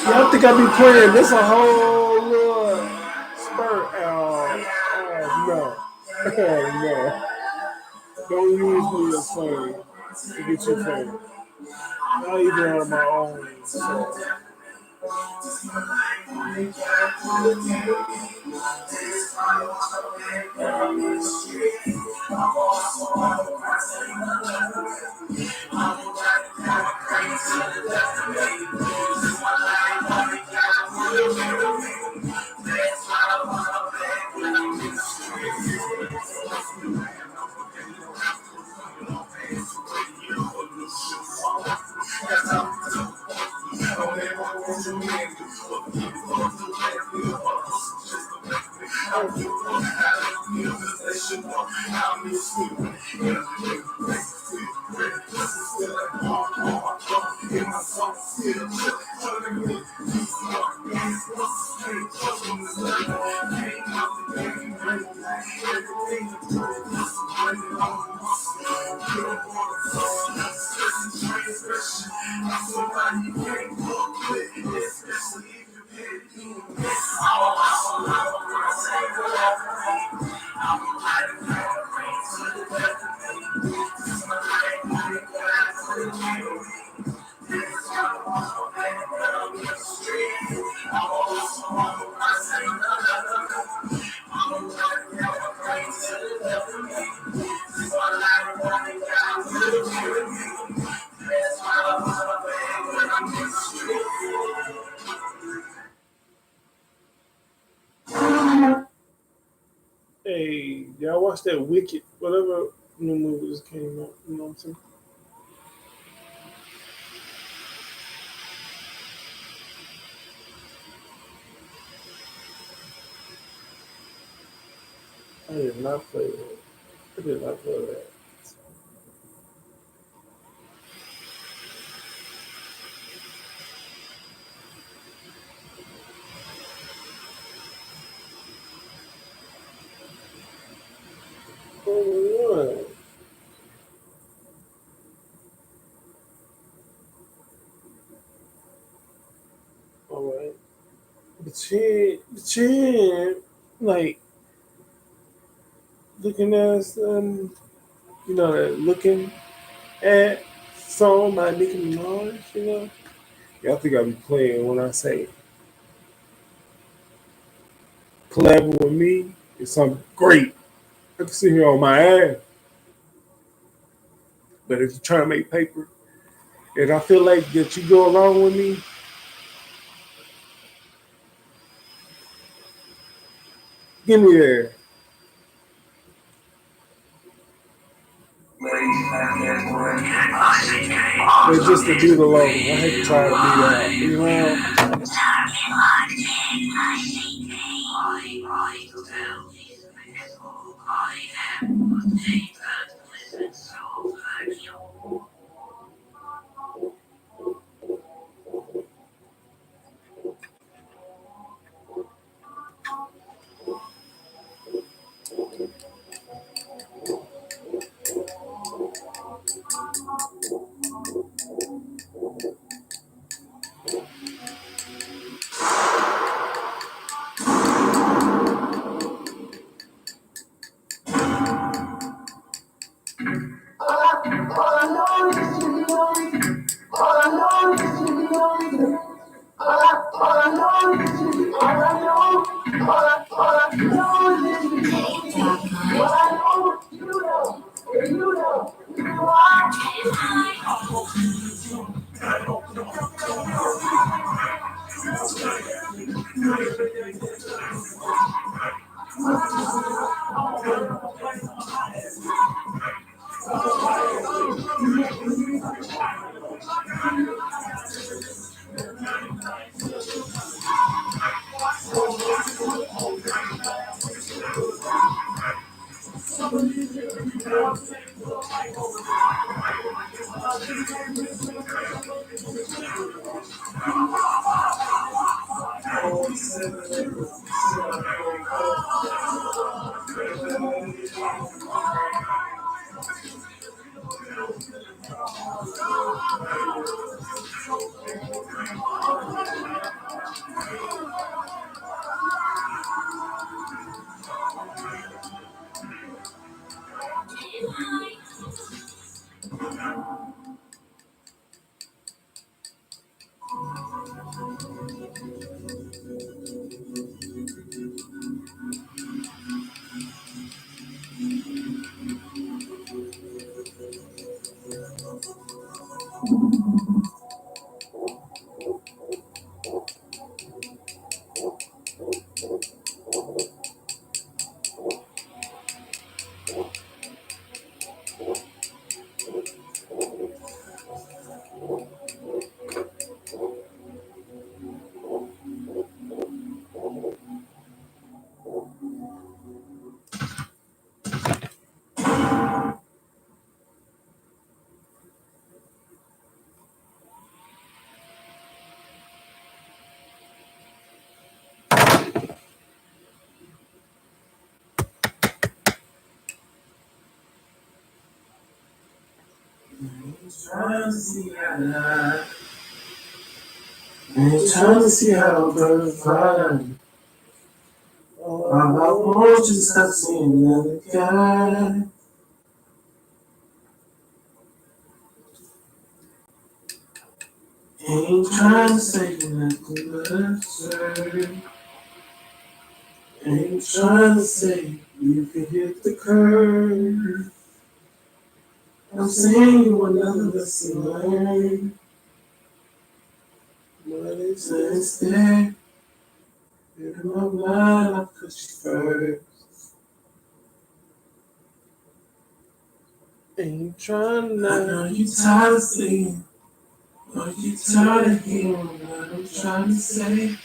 Yeah, I think I be playing this a whole little spurt. No. No. Don't use me as funny to get you famous. I even on my own. So. Hey, y'all watch that Wicked, whatever new movie just came out? You know what I'm saying? I did not play that. I did not play that. Oh, all right. The chin, like looking at looking at song by Nicki Minaj, you know. Y'all think I be playing when I say collaborate with me. It's something great. I can sit here on my ass. But if you're trying to make paper, and I feel like that you go along with me, give me there. But just to do the logo, I hate to try to be that, you know. Trying to see how ain't trying to see how birds fly. All I want you to stop seeing another guy. Ain't trying to say nothing but absurd. Ain't trying to say you can hit the curve. I'm saying you another lesson learned. But it's instead, in my mind, I put you first. Ain't trying to. I know you tired of seeing. Are you tired of hearing what I'm trying to say?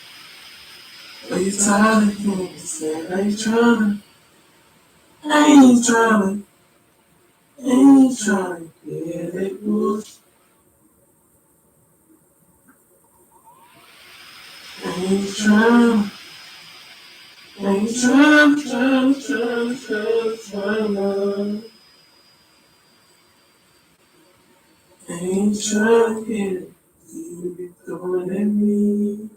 Are you tired of hearing me say I ain't trying to, ain't trying to get it bush. Ain't trying, trying. Ain't trying to get it. You be throwing at me.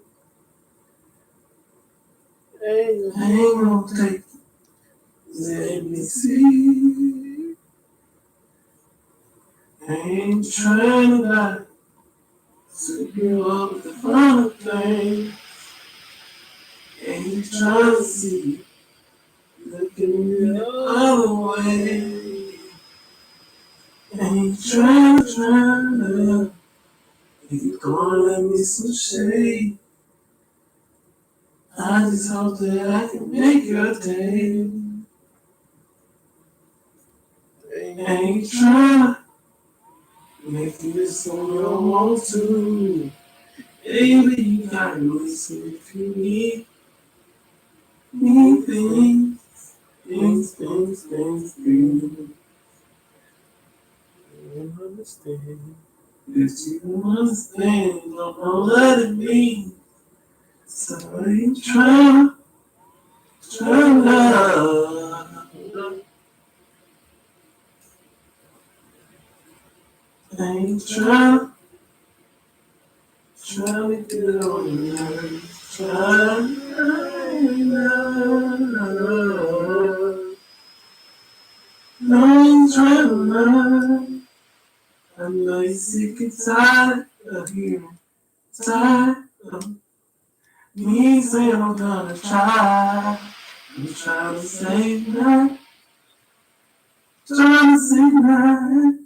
Ain't gonna take it. Let me see. Ain't trying to lie. Sweep you up with the finer thing. Ain't trying to see. Looking the other way. Ain't trying to. If you gonna let me some shade, I just hope that I can make your day. Ain't trying to make you listen when you don't want to. Baby, you gotta listen if you need things. You don't understand. Yes, you don't understand. Don't know what it means. So I ain't trying to. I ain't trying to get on your nerves. Trying. No, I ain't trying to learn. I know you're sick and tired of hearing. Tired of me saying I'm gonna try. I'm trying to say that. Trying to say that.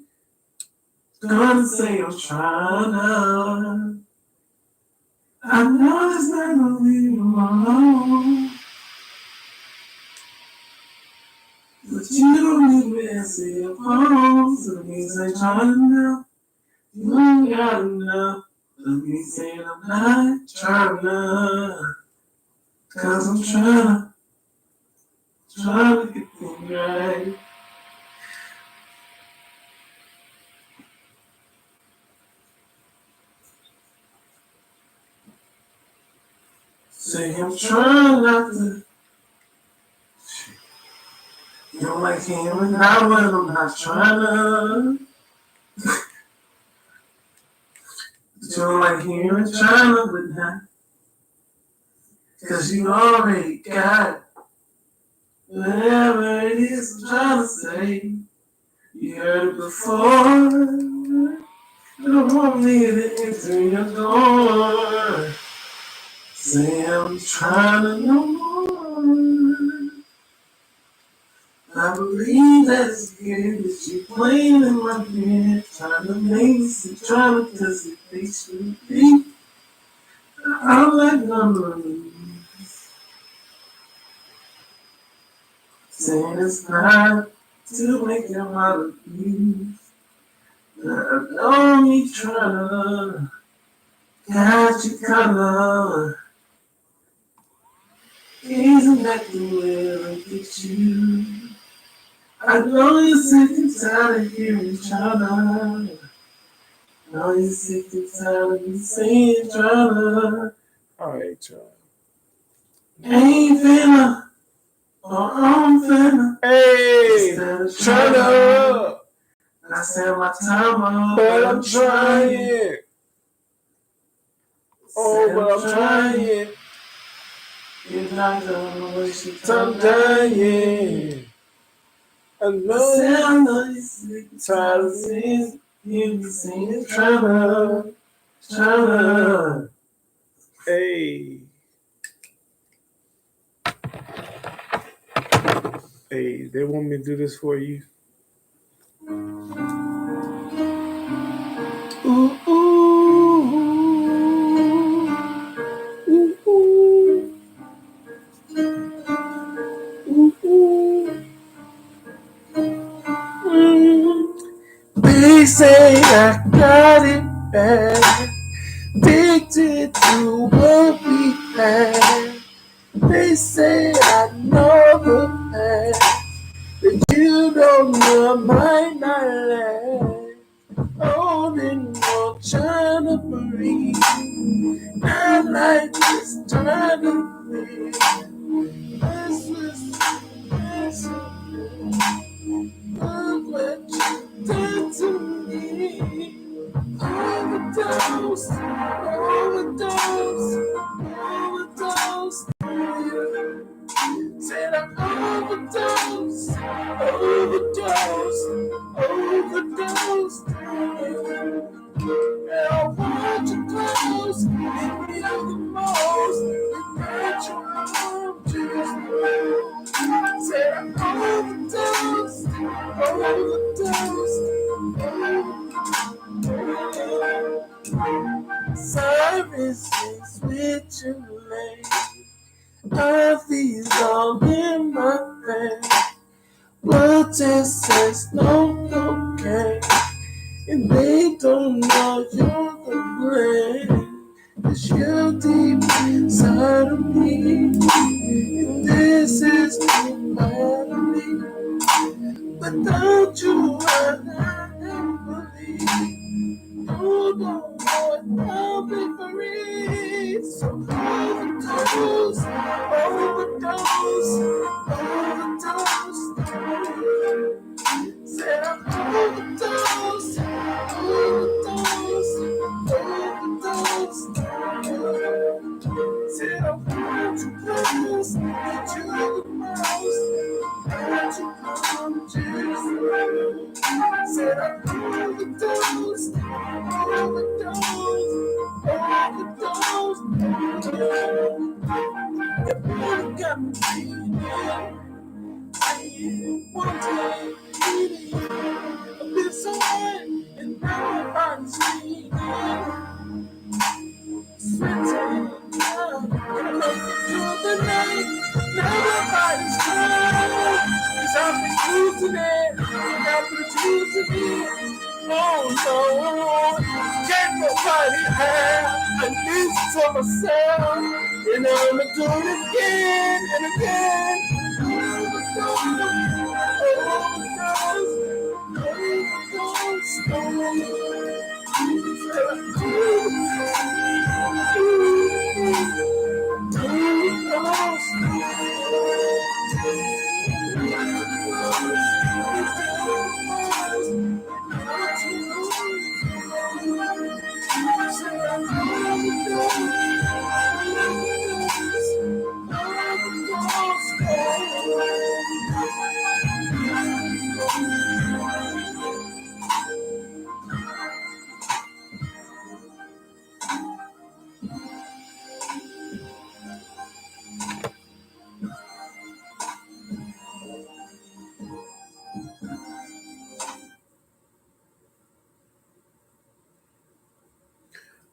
Gonna say I'm trying to. I know it's not gonna leave you alone. But you don't need me to answer your phone. So that means I'm trying now. You ain't got enough of me saying I'm not trying to. Cause I'm trying to get things right. Say I'm trying not to. You don't like hearing that when I'm not trying to. You don't like hearing trying to, but not. Cause you already got whatever it is I'm trying to say. You heard it before. You don't want me to enter your door. Say I'm trying to know more. I believe that it's good that you playing in my head, trying to make me see, trying to test it patiently. I'm like numbers, saying it's not to make them out of you. I know me trying to catch you color, gazing at the way I look at you. I know you're sick and tired of hearing each other. Now you're sick and tired of me saying tryna. Alright, try. Ain't finna, I'm finna. Hey, tryna. I said my time up, but I'm trying. Oh, but I'm trying. You're not gonna waste your time dying. I know you're sick and tired of seeing you saying tryna. Hey. Hey, they want me to do this for you. Ooh, ooh, ooh, ooh, ooh, ooh. They say I got it bad, addicted to what we had. They say I know the past, but you don't know my life. Holding on, trying to breathe. I like this trying to breathe. This look what you did to me. Overdose, overdose, overdose. Said I overdose, overdose, overdose. missing switching lanes. I feel all in my veins. Blood test says no cocaine. And they don't know you're the blame. Cause you're deep inside of me. And this is too bad of me. But don't you ever believe. Oh no, I'll be free. So overdose, overdose, overdose. Said I'm overdose, overdose, overdose. Said I'm going too close, that you the most, that you come just said I'm overdose, overdose, overdose. Your body got me feeling. One day, I've been so high, and now my body's feeling. Sweating, through the night, now my body's cold. Cause I've been losing it, I've been losing it. Oh no, can't nobody have. I need to myself, and I'ma do it again and again.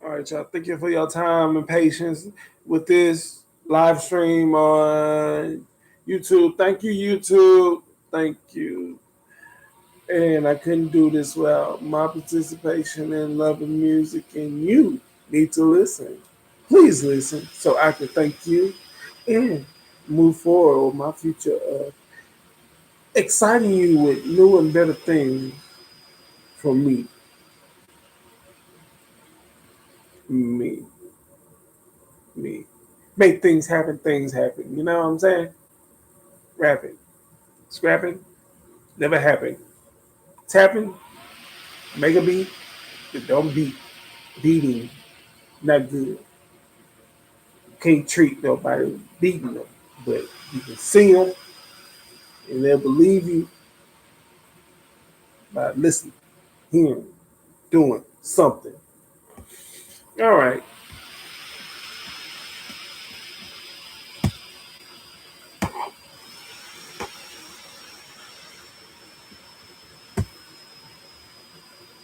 All right, y'all. Thank you for your time and patience with this live stream on YouTube. Thank you, YouTube. Thank you. And I couldn't do this without my participation in loving music, and you need to listen. Please listen so I can thank you and move forward with my future of exciting you with new and better things from me. Me. Me. Make things happen. You know what I'm saying? Rapping. Scrapping, never happened. Tapping, make a beat, but don't beat. Beating, not good. Can't treat nobody beating them, but you can sing them and they'll believe you by listening, hearing, doing something. All right.